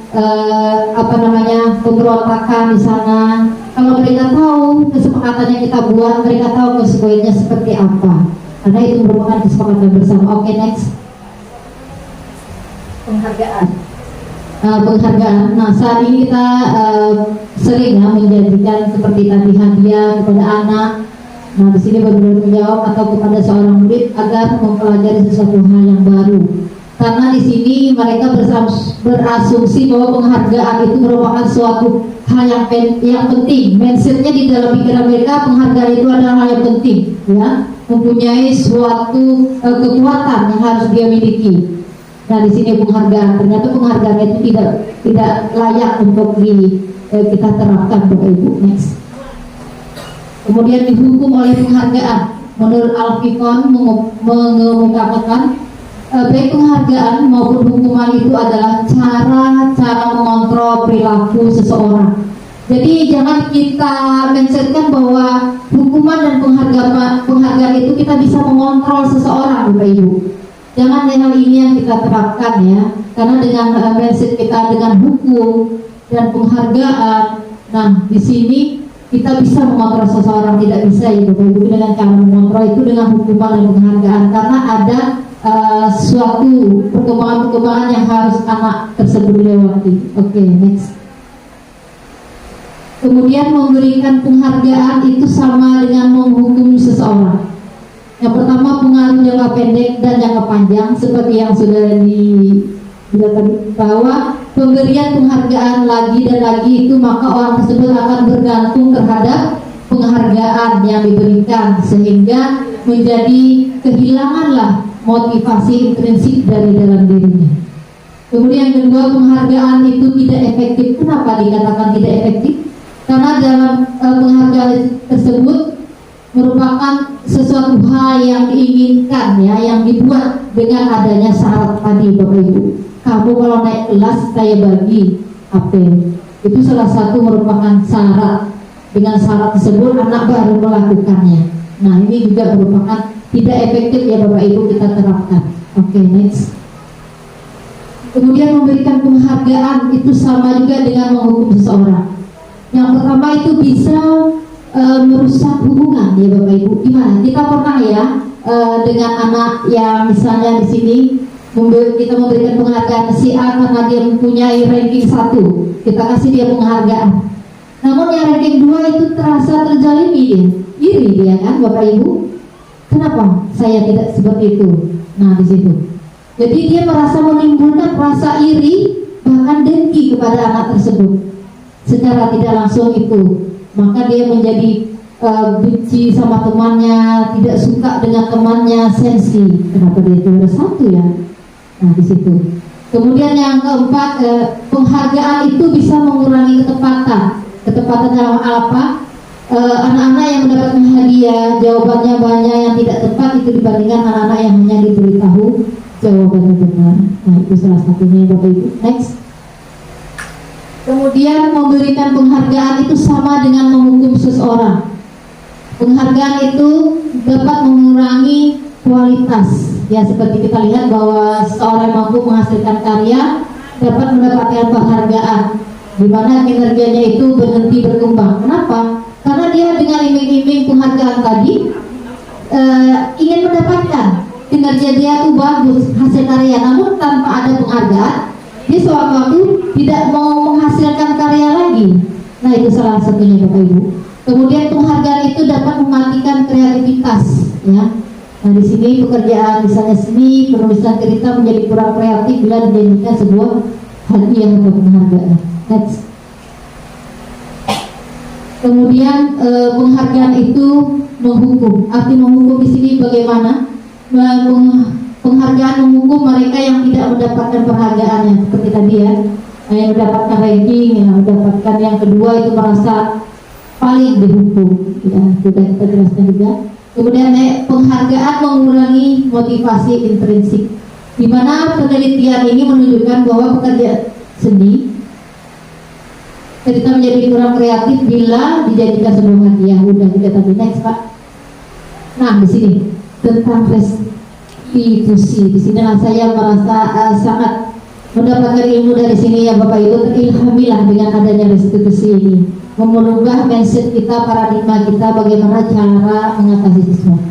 pemberontakan di sana. Kalau mereka tahu kesepakatan yang kita buat, mereka tahu konsekuensinya seperti apa. Karena itu merupakan kesepakatan bersama. Oke, next. Penghargaan. Penghargaan. Nah, saat ini kita sering menjanjikan seperti tadi hadiah kepada anak. Nah, di sini benar-benar menjawab atau kepada seorang murid agar mempelajari sesuatu hal yang baru. Karena di sini mereka berasumsi bahwa penghargaan itu merupakan suatu hal yang penting. Mindsetnya di dalam pikiran mereka penghargaan itu adalah hal yang penting, ya, mempunyai suatu kekuatan yang harus dia miliki. Nah, di sini penghargaan, ternyata penghargaan itu tidak layak untuk kita terapkan, Bapak Ibu. Next. Kemudian dihukum oleh penghargaan. Menurut Al-Fikon mengungkapkan baik penghargaan maupun hukuman itu adalah cara mengontrol perilaku seseorang. Jadi jangan kita mindsetkan bahwa hukuman dan penghargaan itu kita bisa mengontrol seseorang, Bapak Ibu. Jangan hal ini yang kita terapkan, ya. Karena dengan mindset kita dengan hukum dan penghargaan, nah di sini kita bisa mengontrol seseorang, tidak bisa, ya Bapak Ibu, dengan cara mengontrol itu dengan hukuman dan penghargaan, karena ada suatu perkembangan yang harus anak tersebut lewati. Oke, next. Kemudian memberikan penghargaan itu sama dengan menghukum seseorang. Yang pertama pengaruh jangka pendek dan jangka panjang, seperti yang sudah tadi, bahwa pemberian penghargaan lagi dan lagi itu maka orang tersebut akan bergantung terhadap penghargaan yang diberikan, sehingga menjadi kehilanganlah motivasi intrinsik dari dalam dirinya. Kemudian yang kedua, penghargaan itu tidak efektif. Kenapa dikatakan tidak efektif? Karena dalam penghargaan tersebut merupakan sesuatu hal yang diinginkan, ya, yang dibuat dengan adanya syarat tadi, Bapak Ibu. Kamu kalau naik kelas saya bagi apel. Itu salah satu merupakan syarat. Dengan syarat tersebut anak baru melakukannya. Nah, ini juga merupakan tidak efektif, ya Bapak Ibu, kita terapkan. Oke, next. Kemudian memberikan penghargaan itu sama juga dengan menghukum seseorang. Yang pertama itu bisa merusak hubungan, ya Bapak Ibu. Gimana? Kita pernah, ya, dengan anak yang misalnya di sini kita memberikan penghargaan si A karena dia mempunyai ranking 1, kita kasih dia penghargaan. Namun yang ranking 2 itu terasa terzalimi, dia iri, dia kan, Bapak Ibu. Kenapa saya tidak seperti itu? Nah, di situ. Jadi dia merasa menimbulkan rasa iri, bahkan dengki kepada anak tersebut. Secara tidak langsung itu, maka dia menjadi benci sama temannya, tidak suka dengan temannya, sensi. Kenapa dia juara 1, ya? Nah, di situ. Kemudian yang keempat, penghargaan itu bisa mengurangi ketepatan. Ketepatan dalam apa? Anak-anak yang mendapatkan hadiah jawabannya banyak yang tidak tepat itu dibandingkan anak-anak yang hanya diberitahu jawabannya benar. Nah, itu salah satunya, Bapak Ibu. Next. Kemudian memberikan penghargaan itu sama dengan menghukum seseorang. Penghargaan itu dapat mengurangi kualitas. Ya, seperti kita lihat bahwa seorang mampu menghasilkan karya, dapat mendapatkan penghargaan, di mana kinerjanya itu berhenti berkembang. Kenapa? Karena dia dengan iming-iming penghargaan tadi ingin mendapatkan kinerja dia itu bagus, hasil karya, namun tanpa ada penghargaan dia sewaktu tidak mau menghasilkan karya lagi. Nah, itu salah satunya Bapak Ibu. Kemudian penghargaan itu dapat mematikan kreativitas, ya. Nah, di sini pekerjaan misalnya seni, penulisan cerita menjadi kurang kreatif bila dijadikan sebuah hadiah atau penghargaan. Next. Kemudian penghargaan itu menghukum. Arti menghukum di sini bagaimana? Penghargaan menghukum mereka yang tidak mendapatkan penghargaannya, seperti tadi ya, yang mendapatkan ranking, yang mendapatkan yang kedua itu merasa paling dihukum. Ya, sudah kita jelaskan juga. Kemudian penghargaan mengurangi motivasi intrinsik, di mana penelitian ini menunjukkan bahwa pekerja seni cerita menjadi kurang kreatif bila dijadikan sebuah hadiah. Udah kita tadi, next Pak. Nah, di sini tentang restitusi. Di sini saya merasa sangat mendapatkan ilmu dari sini ya Bapak Ibu. Terilhamilah dengan adanya restitusi ini, merubah mindset kita, paradigma kita, bagaimana cara mengatasi sesuatu.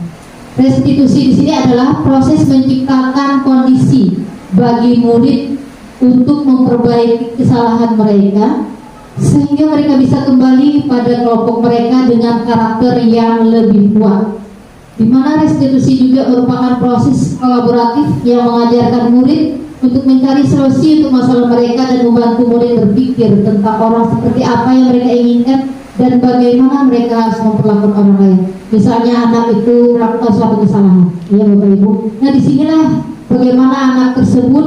Restitusi di sini adalah proses menciptakan kondisi bagi murid untuk memperbaiki kesalahan mereka, sehingga mereka bisa kembali pada kelompok mereka dengan karakter yang lebih kuat. Di mana restitusi juga merupakan proses kolaboratif yang mengajarkan murid untuk mencari solusi untuk masalah mereka dan membantu murid berpikir tentang orang seperti apa yang mereka inginkan dan bagaimana mereka harus memperlakukan orang lain. Misalnya anak itu melakukan suatu kesalahan, ya Bapak Ibu. Nah, disinilah bagaimana anak tersebut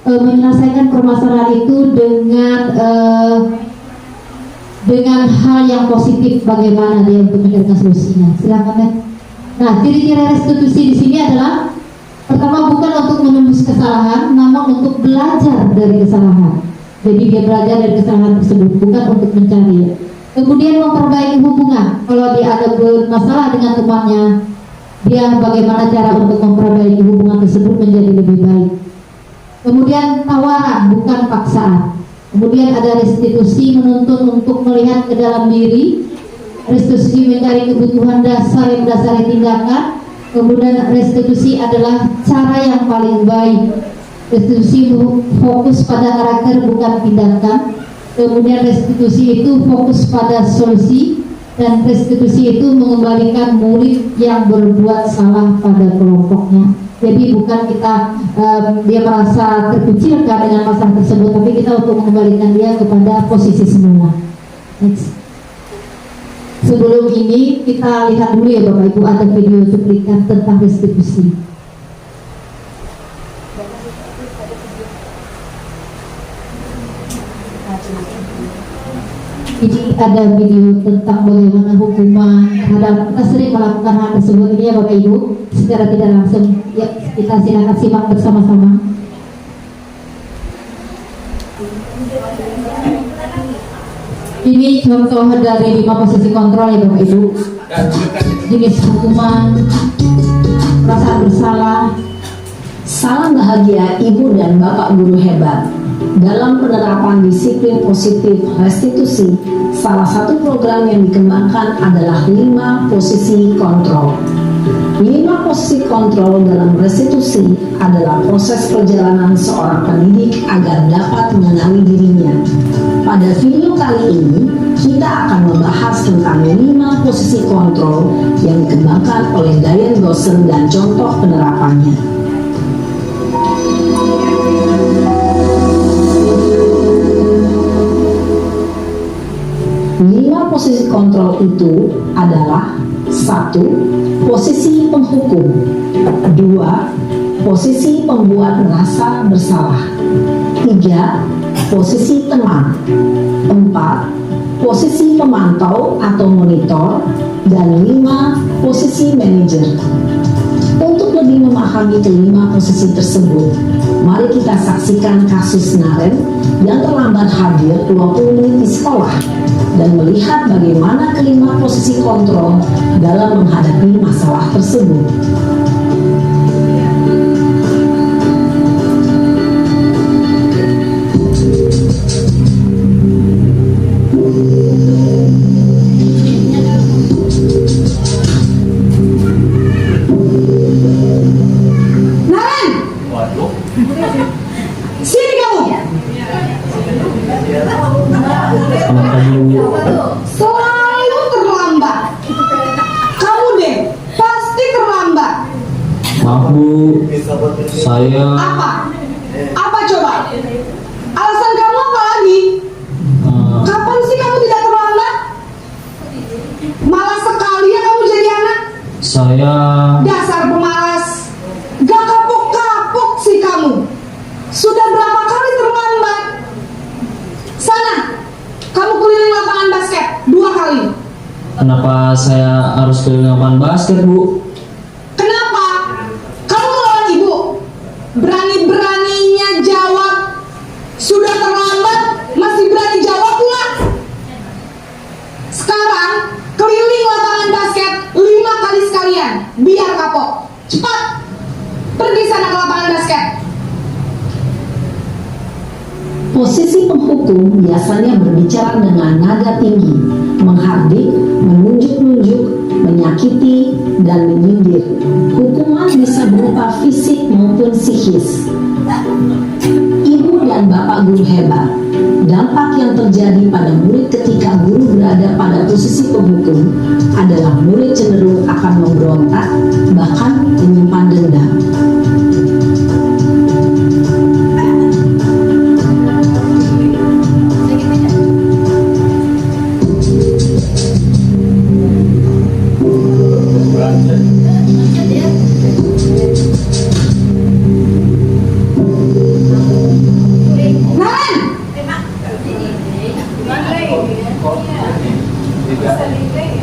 menyelesaikan permasalahan itu dengan hal yang positif, bagaimana dia untuk mencarikan solusinya. Silakan ya. Nah, ciri-ciri restitusi di sini adalah pertama, bukan untuk menembus kesalahan, namun untuk belajar dari kesalahan. Jadi dia belajar dari kesalahan tersebut, bukan untuk mencari. Kemudian memperbaiki hubungan. Kalau dia ada bermasalah dengan temannya, dia bagaimana cara untuk memperbaiki hubungan tersebut menjadi lebih baik. Kemudian tawaran, bukan paksaan. Kemudian ada restitusi, menuntut untuk melihat ke dalam diri. Restitusi mencari kebutuhan dasar yang mendasari tindakan. Kemudian restitusi adalah cara yang paling baik. Restitusi fokus pada karakter, bukan tindakan. Kemudian restitusi itu fokus pada solusi, dan restitusi itu mengembalikan murid yang berbuat salah pada kelompoknya. Jadi bukan kita dia merasa terkucilkan dengan masalah tersebut, tapi kita untuk mengembalikan dia kepada posisi semula. Next. Sebelum ini kita lihat dulu ya Bapak Ibu, ada video cuplikan tentang restitusi. Ini ada video tentang bagaimana hukuman terhadap, kita sering melakukan hal tersebut ini ya Bapak Ibu, secara tidak langsung. Ya, kita silakan simak bersama-sama. Ini contoh dari 5 posisi kontrol ya Bapak Ibu. Jenis hukuman, perasaan bersalah. Salam bahagia Ibu dan Bapak guru hebat. Dalam penerapan disiplin positif restitusi, salah satu program yang dikembangkan adalah 5 posisi kontrol. 5 posisi kontrol dalam restitusi adalah proses perjalanan seorang pendidik agar dapat mengenali dirinya. Pada video kali ini, kita akan membahas tentang 5 posisi kontrol yang dikembangkan oleh Diane Goshen dan contoh penerapannya. Posisi kontrol itu adalah 1. Posisi penghukum, 2. Posisi pembuat merasa bersalah, 3. Posisi teman, 4. Posisi pemantau atau monitor, dan 5. Posisi manajer. Untuk lebih memahami kelima posisi tersebut, mari kita saksikan kasus Naren yang terlambat hadir 20 menit di sekolah dan melihat bagaimana kelima posisi kontrol dalam menghadapi masalah tersebut. Saya Apa coba? Alasan kamu apa lagi? Kapan sih kamu tidak terlambat? Malas sekali ya kamu jadi anak. saya Dasar pemalas. Gak kapok-kapok sih kamu. Sudah berapa kali terlambat? Sana, kamu keliling lapangan basket 2 kali. kenapa saya harus keliling lapangan basket, Bu? Kenapa? Kamu melawan ibu. Berani-beraninya jawab. Sudah terlambat, masih berani jawab pula. Sekarang, keliling lapangan basket 5 kali sekalian. Biar kapok. Cepat. Pergi sana ke lapangan basket. Posisi penghukum biasanya berbicara dengan nada tinggi, menghardik, menunjuk-nunjuk, menyakiti, dan menyindir. Hukuman bisa berupa fisik maupun psikis. Ibu dan bapak guru hebat. Dampak yang terjadi pada murid ketika guru berada pada posisi penghukum adalah murid cenderung akan memberontak, bahkan menyimpan dendam.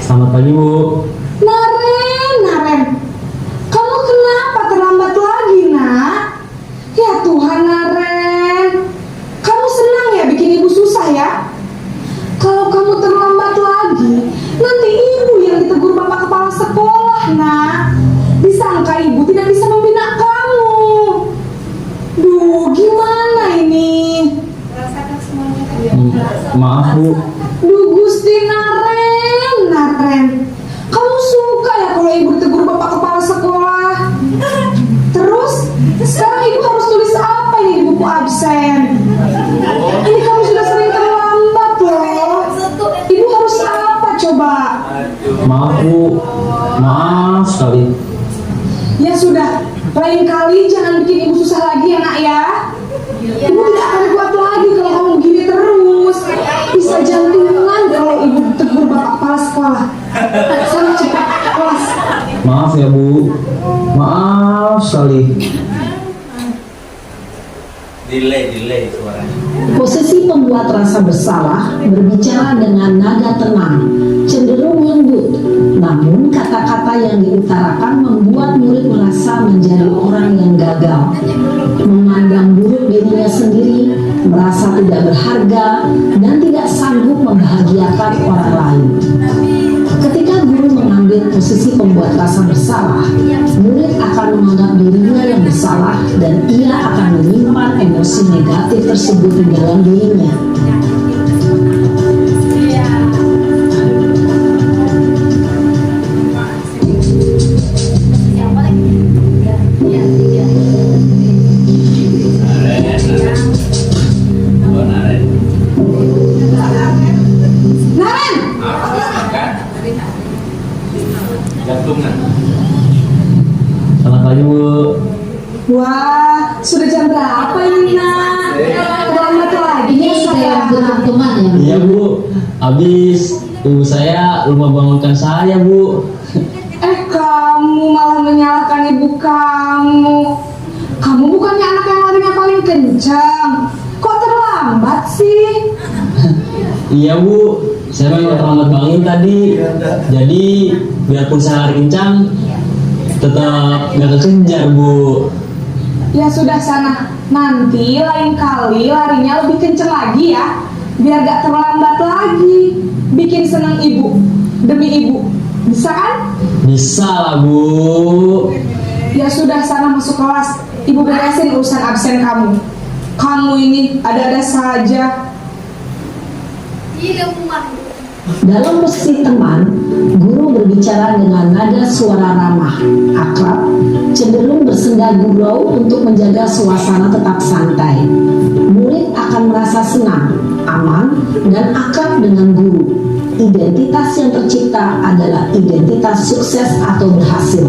Selamat pagi, Bu. Naren, kamu kenapa terlambat lagi, nak? Ya Tuhan, Naren, kamu senang ya bikin ibu susah ya? Kalau kamu terlambat lagi, nanti ibu yang ditegur bapak kepala sekolah, nak. Disangka ibu tidak bisa membina kamu. Duh, gimana ini? Maaf, Bu. Duh, Gusti Naren, kamu suka ya kalau ibu ditegur bapak kepala sekolah? Terus, sekarang ibu harus tulis apa ini di buku absen? Ini kamu sudah sering terlambat loh. Ibu harus apa coba? Maaf, Bu. Maaf sekali. Ya sudah, lain kali jangan bikin ibu susah lagi ya, nak ya. Ibu tidak akan kuat lagi kalau kamu begini terus. Bisa jantungan kalau ibu ditegur bapak kepala sekolah. Sana cepat kelas. Maaf ya, Bu. Maaf sekali. Delay suaranya. Posisi pembuat rasa bersalah berbicara dengan nada tenang, cenderung lembut. Namun kata-kata yang diutarakan membuat murid merasa menjadi orang yang gagal, memandang buruk dirinya sendiri, merasa tidak berharga, dan tidak sanggup membahagiakan orang lain. Ketika guru mengambil posisi pembuat rasa bersalah, murid akan menganggap dirinya yang bersalah dan ia akan menyimpan emosi negatif tersebut di dalam dirinya. Selamat pagi, Bu. Wah, sudah jam berapa ini, nak? Terlambat lagi Ini ya, saya butuh teman ya. Iya, Bu. Habis ibu saya lupa bangunkan saya, Bu. Kamu malah menyalahkan ibu kamu. Kamu bukannya anak yang larinya paling kencang. Kok terlambat sih? Iya, Bu. Saya memang terlambat bangun tadi. Jadi biarpun saya lari kencang, tetap nggak kekejar, Bu. Ya sudah sana. Nanti lain kali larinya lebih kencang lagi ya. Biar gak terlambat lagi. Bikin senang ibu. Demi ibu. Bisa kan? Bisa lah, Bu. Ya sudah sana masuk kelas. Ibu beresin urusan absen kamu. Kamu ini ada-ada saja. Dalam posisi teman, guru berbicara dengan nada suara ramah, akrab, cenderung bersenda gurau untuk menjaga suasana tetap santai. Murid akan merasa senang, aman, dan akrab dengan guru. Identitas yang tercipta adalah identitas sukses atau berhasil.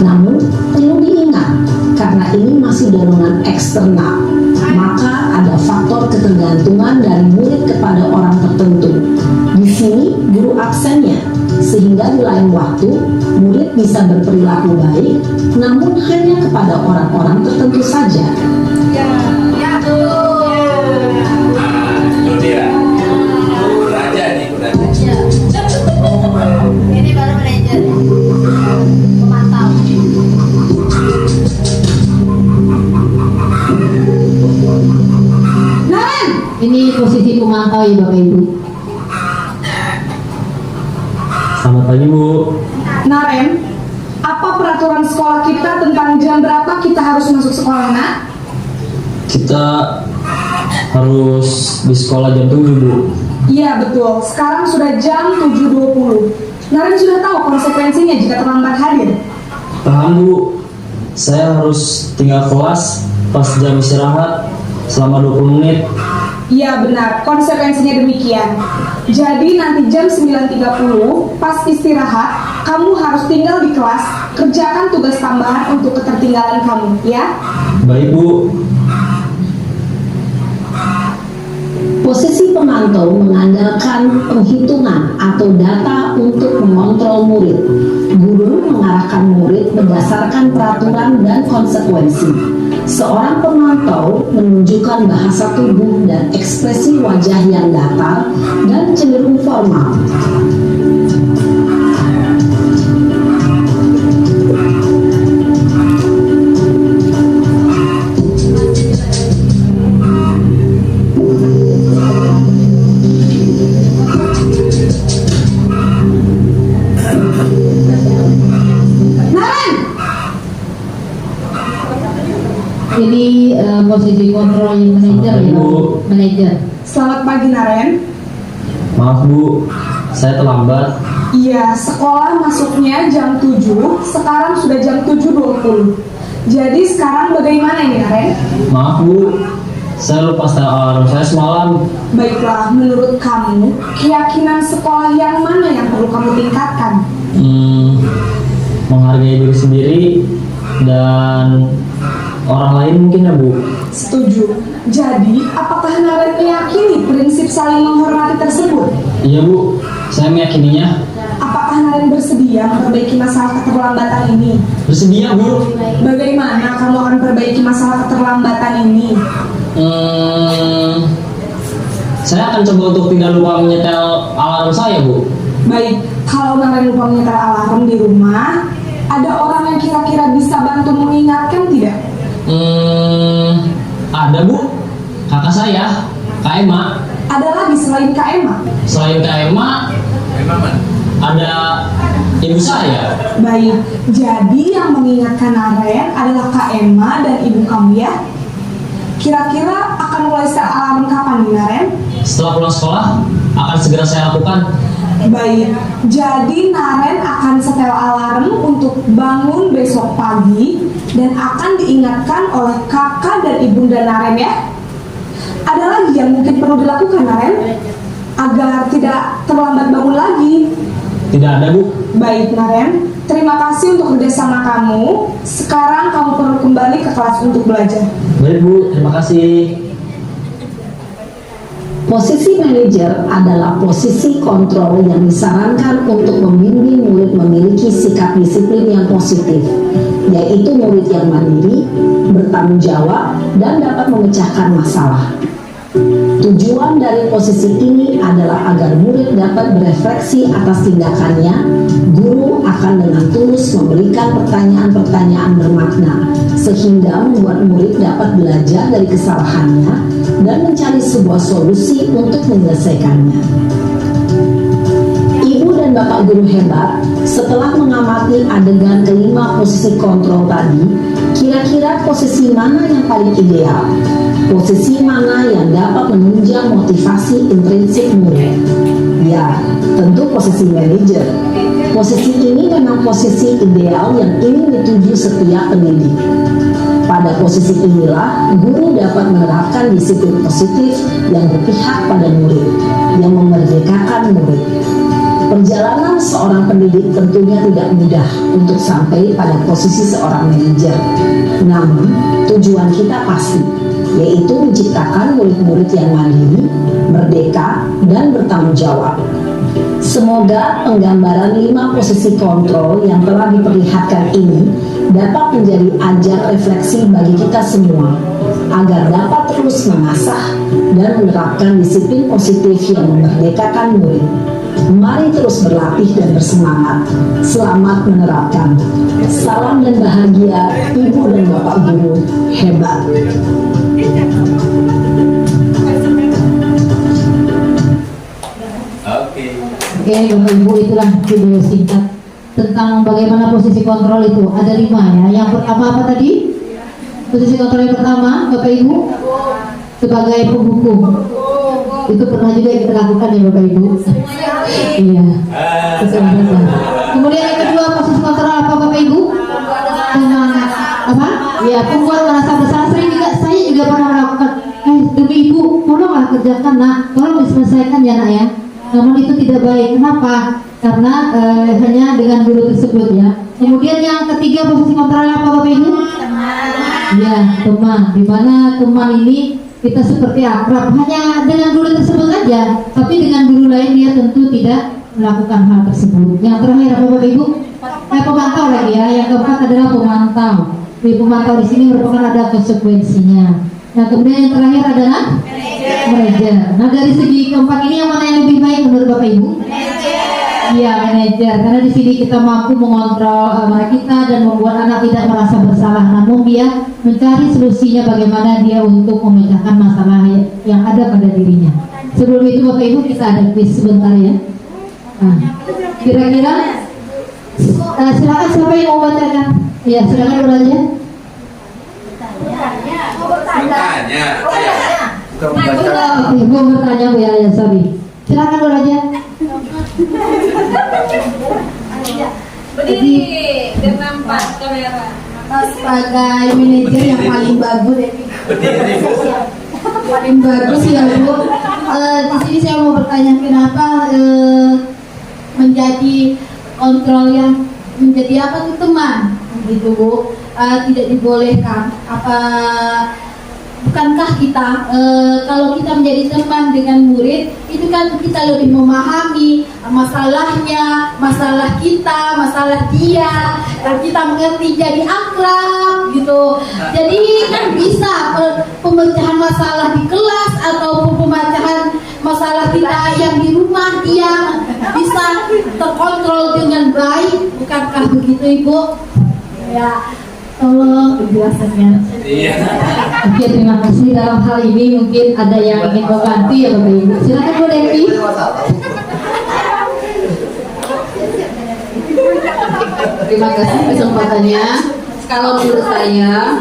Namun, perlu diingat, karena saat ini masih dorongan eksternal, maka ada faktor ketergantungan dari murid kepada orang tertentu. Di sini guru absennya, sehingga di lain waktu murid bisa berperilaku baik, namun hanya kepada orang-orang tertentu saja. Ya tuh. Itu dia. Raja nih, raja. Ini baru manajer. Pemantau. Ini posisi pemantau ya Bapak Ibu. Selamat pagi Bu. Naren, apa peraturan sekolah kita tentang jam berapa kita harus masuk sekolah, Nak? Kita harus di sekolah jam 7 Bu. Iya betul, sekarang sudah jam 7.20. Naren sudah tahu konsekuensinya jika terlambat hadir. Paham Bu, saya harus tinggal kelas pas jam istirahat selama 20 menit. Iya benar, konsekuensinya demikian. Jadi nanti jam 9.30 pas istirahat, kamu harus tinggal di kelas, kerjakan tugas tambahan untuk ketertinggalan kamu, ya? Baik Bu. Posisi pemantau mengandalkan penghitungan atau data untuk mengontrol murid. Guru mengarahkan murid berdasarkan peraturan dan konsekuensi. Seorang pemantau menunjukkan bahasa tubuh dan ekspresi wajah yang datar dan cenderung formal. Ini posisi kontrol yang manajer ya, Bu. manajer. Selamat pagi Naren. Maaf Bu, saya terlambat. Iya, sekolah masuknya jam 7, sekarang sudah jam 7.20. Jadi sekarang bagaimana ini Naren? Maaf Bu, saya lupa setel alarm saya semalam. Baiklah, menurut kamu, keyakinan sekolah yang mana yang perlu kamu tingkatkan? Menghargai diri sendiri dan orang lain mungkin ya Bu. Setuju. Jadi, apakah Naren meyakini prinsip saling menghormati tersebut? Iya Bu, saya meyakininya. Apakah Naren bersedia memperbaiki masalah keterlambatan ini? Bersedia Bu. Bagaimana kamu akan perbaiki masalah keterlambatan ini? Saya akan coba untuk tidak lupa menyetel alarm saya Bu. Baik, kalau Naren lupa menyetel alarm di rumah, ada orang yang kira-kira bisa bantu mengingatkan tidak? Ada Bu, kakak saya, Kak Emma. Ada lagi selain Kak Emma? Selain Kak Emma, ada ibu saya. Baik, jadi yang mengingatkan Naren adalah Kak Emma dan ibu kamu ya? Kira-kira akan mulai setel alarm kapan nih Naren? Setelah pulang sekolah, akan segera saya lakukan. Baik, jadi Naren akan setel alarm untuk bangun besok pagi dan akan diingatkan oleh kakak dan ibunda Naren ya. Ada lagi yang mungkin perlu dilakukan Naren agar tidak terlambat bangun lagi? Tidak ada Bu. Baik Naren, terima kasih untuk kerjasama kamu. Sekarang kamu perlu kembali ke kelas untuk belajar. Baik Bu, terima kasih. Posisi manajer adalah posisi kontrol yang disarankan untuk membimbing murid memiliki sikap disiplin yang positif, yaitu murid yang mandiri, bertanggung jawab, dan dapat memecahkan masalah. Tujuan dari posisi ini adalah agar murid dapat berefleksi atas tindakannya. Guru akan dengan tulus memberikan pertanyaan-pertanyaan bermakna, sehingga membuat murid dapat belajar dari kesalahannya dan mencari sebuah solusi untuk menyelesaikannya. Ibu dan Bapak guru hebat, setelah mengamati adegan kelima posisi kontrol tadi, kira-kira posisi mana yang paling ideal? Posisi mana yang dapat menunjang motivasi intrinsik murid? Ya, tentu posisi manajer. Posisi ini memang posisi ideal yang ingin dituju setiap pendidik. Pada posisi inilah, guru dapat menerapkan disiplin positif yang berpihak pada murid, yang memerdekakan murid. Perjalanan seorang pendidik tentunya tidak mudah untuk sampai pada posisi seorang manajer. Namun, tujuan kita pasti, yaitu menciptakan murid-murid yang mandiri, merdeka, dan bertanggung jawab. Semoga penggambaran 5 posisi kontrol yang telah diperlihatkan ini dapat menjadi ajar refleksi bagi kita semua, agar dapat terus mengasah dan menerapkan disiplin positif yang memerdekakan murid. Mari terus berlatih dan bersemangat. Selamat menerapkan. Salam dan bahagia Ibu dan Bapak Guru hebat. Oke, Bapak Ibu, itulah video singkat tentang bagaimana posisi kontrol itu. Ada 5 ya. Yang pertama apa tadi? Posisi kontrol yang pertama, Bapak Ibu, sebagai penghukum. Itu pernah juga kita lakukan ya Bapak Ibu. Iya. Kemudian yang kedua, posisi kontrol apa Bapak Ibu? Apa? Ya, pembuat merasa bersalah. Saya juga pernah melakukan. Demi Ibu, tolonglah kerjakan nak, tolong diselesaikan ya nak ya. Namun itu tidak baik. Kenapa? Karena hanya dengan guru tersebut ya. Kemudian yang ketiga, posisi kontrol apa Bapak Ibu? Ya, teman. Dimana teman ini kita seperti akrab hanya dengan guru tersebut saja, tapi dengan guru lain dia tentu tidak melakukan hal tersebut. Yang terakhir apa Bapak Ibu? Pemantau lagi ya. Yang keempat adalah pemantau. Di pemantau di sini merupakan ada konsekuensinya. Nah, kemudian yang terakhir adalah manajer. Nah, dari segi keempat ini yang mana yang lebih baik menurut Bapak Ibu? Iya, manajer. Karena di sini kita mampu mengontrol anak kita dan membuat anak tidak merasa bersalah. Namun dia mencari solusinya bagaimana dia untuk memecahkan masalah yang ada pada dirinya. Sebelum itu Bapak Ibu kita ada quiz sebentar ya. Nah, kira-kira silakan siapa yang mau bacakan? Iya, silakan belajar. Bertanya. Ibu bertanya Bu ya, sorry. Silakan belajar. Berdiri dengan 4 kamera. Sebagai manajer yang paling bagus ya, paling bagus ya Bu. Di sini saya mau bertanya kenapa menjadi kontrol yang menjadi apa tuh teman gitu Bu, tidak dibolehkan. Apa bukankah kita kalau kita menjadi teman dengan murid itu kan kita lebih memahami masalahnya, masalah kita, masalah dia, dan kita mengerti jadi akrab gitu. Jadi kan bisa pemecahan masalah di kelas atau pemecahan masalah kita yang di rumah dia bisa terkontrol dengan baik. Bukankah begitu Ibu? Ya, tolong penjelasannya. Iya. Oke, terima kasih. Dalam hal ini mungkin ada yang ingin membantu ya Bapak Ibu. Silakan Bu Devi. Terima kasih kesempatannya. Kalau menurut saya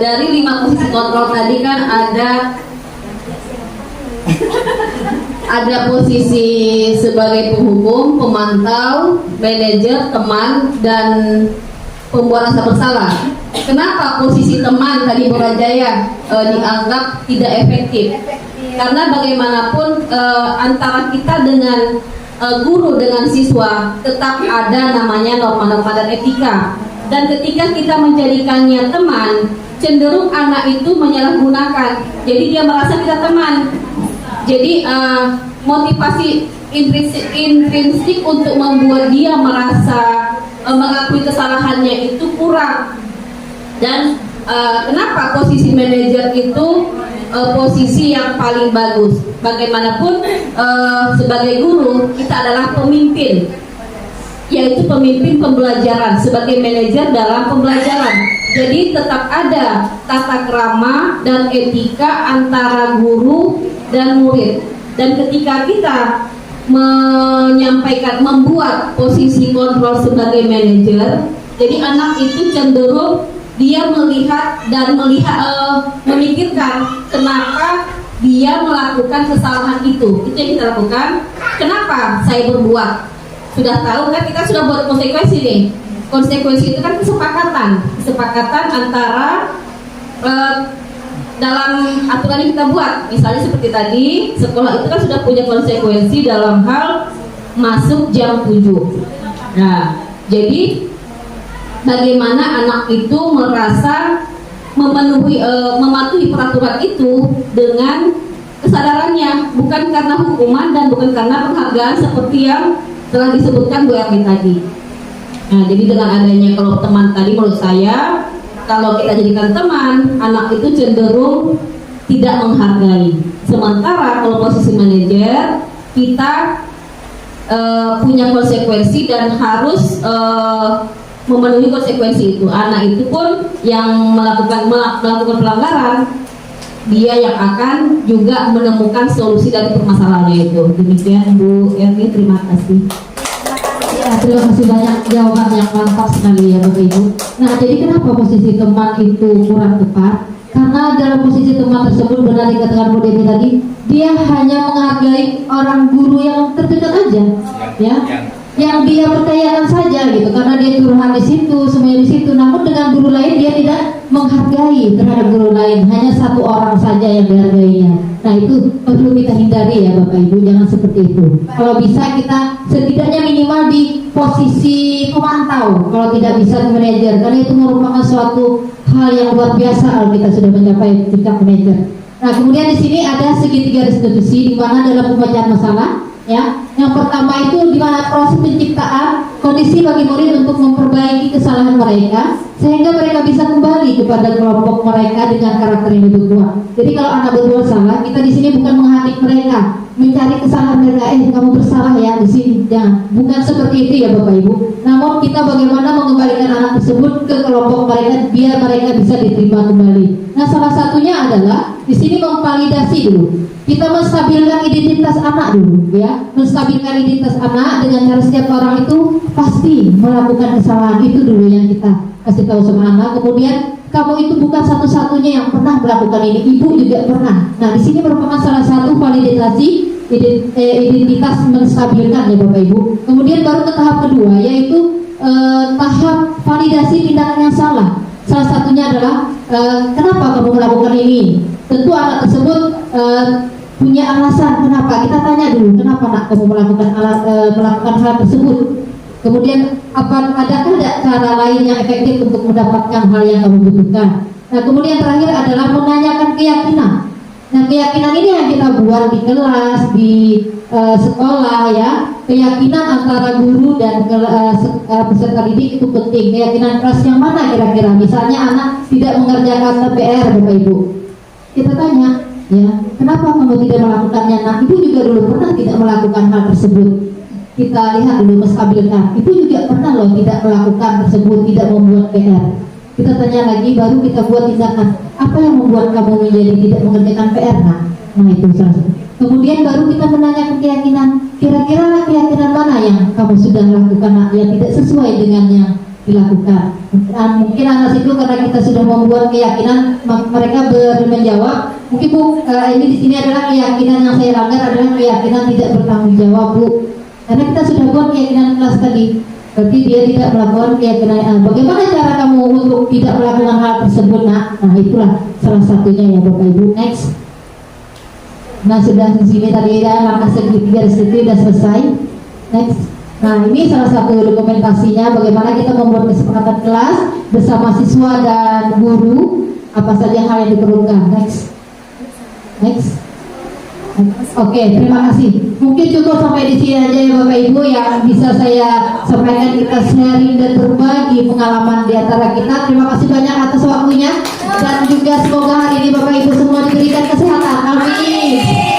dari 5 posisi kontrol tadi kan ada posisi sebagai penghukum, pemantau, manajer, teman, dan pembuat rasa bersalah. Kenapa posisi teman tadi Bu Rajaya dianggap tidak efektif? Karena bagaimanapun antara kita dengan guru dengan siswa tetap ada namanya norma-norma dan etika. Dan ketika kita menjadikannya teman, cenderung anak itu menyalahgunakan. Jadi dia merasa kita teman. Jadi motivasi intrinsik untuk membuat dia merasa mengakui kesalahannya itu kurang. Dan kenapa posisi manajer itu posisi yang paling bagus? Bagaimanapun sebagai guru kita adalah pemimpin, yaitu pemimpin pembelajaran sebagai manajer dalam pembelajaran. Jadi tetap ada tata krama dan etika antara guru dan murid. Dan ketika kita membuat posisi kontrol sebagai manajer, jadi anak itu cenderung dia melihat dan memikirkan kenapa dia melakukan kesalahan itu yang kita lakukan. Kenapa saya berbuat? Sudah tahu kan, kita sudah buat konsekuensi nih. Konsekuensi itu kan kesepakatan antara dalam aturan yang kita buat. Misalnya seperti tadi, sekolah itu kan sudah punya konsekuensi dalam hal masuk jam 7. Nah, jadi bagaimana anak itu merasa mematuhi peraturan itu dengan kesadarannya, bukan karena hukuman dan bukan karena penghargaan seperti yang telah disebutkan Bu Erwin tadi. Nah, jadi dengan adanya kelompok teman tadi, menurut saya kalau kita jadikan teman, anak itu cenderung tidak menghargai. Sementara kalau posisi manajer, kita punya konsekuensi dan harus memenuhi konsekuensi itu. Anak itu pun yang melakukan pelanggaran, dia yang akan juga menemukan solusi dari permasalahannya itu. Demikian Bu Erwin, terima kasih. Ya, terima kasih banyak, jawaban yang mantap sekali ya Bapak Ibu. Nah, jadi kenapa posisi teman itu kurang tepat? Karena dalam posisi teman tersebut, benar dikatakan Bu Devi tadi, dia hanya menghargai orang guru yang terdekat aja, ya, yang dia percayakan saja gitu, karena dia curhat di situ, semuanya di situ. Namun dengan guru lain dia tidak menghargai terhadap guru lain, hanya satu orang saja yang dihargainya. Nah, itu perlu kita hindari ya Bapak Ibu, jangan seperti itu. Kalau bisa kita setidaknya minimal di posisi pemantau, kalau tidak bisa ke manajer, karena itu merupakan suatu hal yang luar biasa kalau kita sudah mencapai tingkat manajer. Nah, kemudian di sini ada segitiga restitusi di mana dalam pembacaan masalah, ya, yang pertama itu di mana proses penciptaan kondisi bagi murid untuk memperbaiki kesalahan mereka sehingga mereka bisa kembali kepada kelompok mereka dengan karakter yang lebih kuat. Jadi kalau anak berbuat salah, kita di sini bukan menghadik mereka, mencari kesalahan mereka, kamu bersalah ya di sini, jangan. Bukan seperti itu ya Bapak Ibu. Namun kita bagaimana mengembalikan anak tersebut ke kelompok mereka biar mereka bisa diterima kembali. Nah, salah satunya adalah di sini memvalidasi dulu. Kita menstabilkan identitas anak dulu, ya, menstabilkan identitas anak dengan cara setiap orang itu pasti melakukan kesalahan, itu dulu yang kita kasih tahu sama anak. Kemudian kamu itu bukan satu-satunya yang pernah melakukan ini, ibu juga pernah. Nah, di sini merupakan salah satu validasi identitas menstabilkan ya Bapak Ibu. Kemudian baru ke tahap kedua, yaitu tahap validasi tindakan yang salah. Salah satunya adalah kenapa kamu melakukan ini? Tentu anak tersebut punya alasan kenapa. Kita tanya dulu, kenapa nak kamu melakukan hal tersebut? Kemudian adakah cara lain yang efektif untuk mendapatkan hal yang kamu butuhkan? Nah, kemudian terakhir adalah menanyakan keyakinan. Nah, keyakinan ini yang kita buat di kelas, di sekolah ya. Keyakinan antara guru dan peserta didik itu penting. Keyakinan kelas yang mana kira-kira? Misalnya anak tidak mengerjakan PR Bapak Ibu. Kita tanya, ya, kenapa kamu tidak melakukannya? Nah, ibu juga dulu pernah tidak melakukan hal tersebut. Kita lihat dulu, menstabilkan. Ibu juga pernah loh tidak melakukan tersebut, tidak membuat PR. Kita tanya lagi, baru kita buat tindakan. Apa yang membuat kamu menjadi tidak mengerjakan PR? Nah itu salah satu. Kemudian baru kita menanyakan keyakinan. Kira-kira keyakinan mana yang kamu sudah lakukan yang tidak sesuai dengan yang dilakukan? Mungkin anak itu karena kita sudah membuat keyakinan, mereka menjawab. Mungkin Bu, ini di sini adalah keyakinan yang saya langgar adalah keyakinan tidak bertanggung jawab Bu. Karena kita sudah buat keyakinan kelas tadi, berarti dia tidak melakukan keyakinan. Bagaimana cara kamu untuk tidak melakukan hal tersebut? Nah itulah salah satunya ya Bapak Ibu. Next. Nah, sudah di sini tadi ya, langkah segitiga restitusi sudah selesai. Next. Nah, ini salah satu dokumentasinya bagaimana kita membuat kesepakatan kelas bersama siswa dan guru, apa saja hal yang diperlukan. Next. Next. Oke, terima kasih. Mungkin cukup sampai di sini aja ya Bapak Ibu yang bisa saya sampaikan. Kita sharing dan berbagi pengalaman di antara kita. Terima kasih banyak atas waktunya dan juga semoga hari ini Bapak Ibu semua diberikan kesehatan. Amin.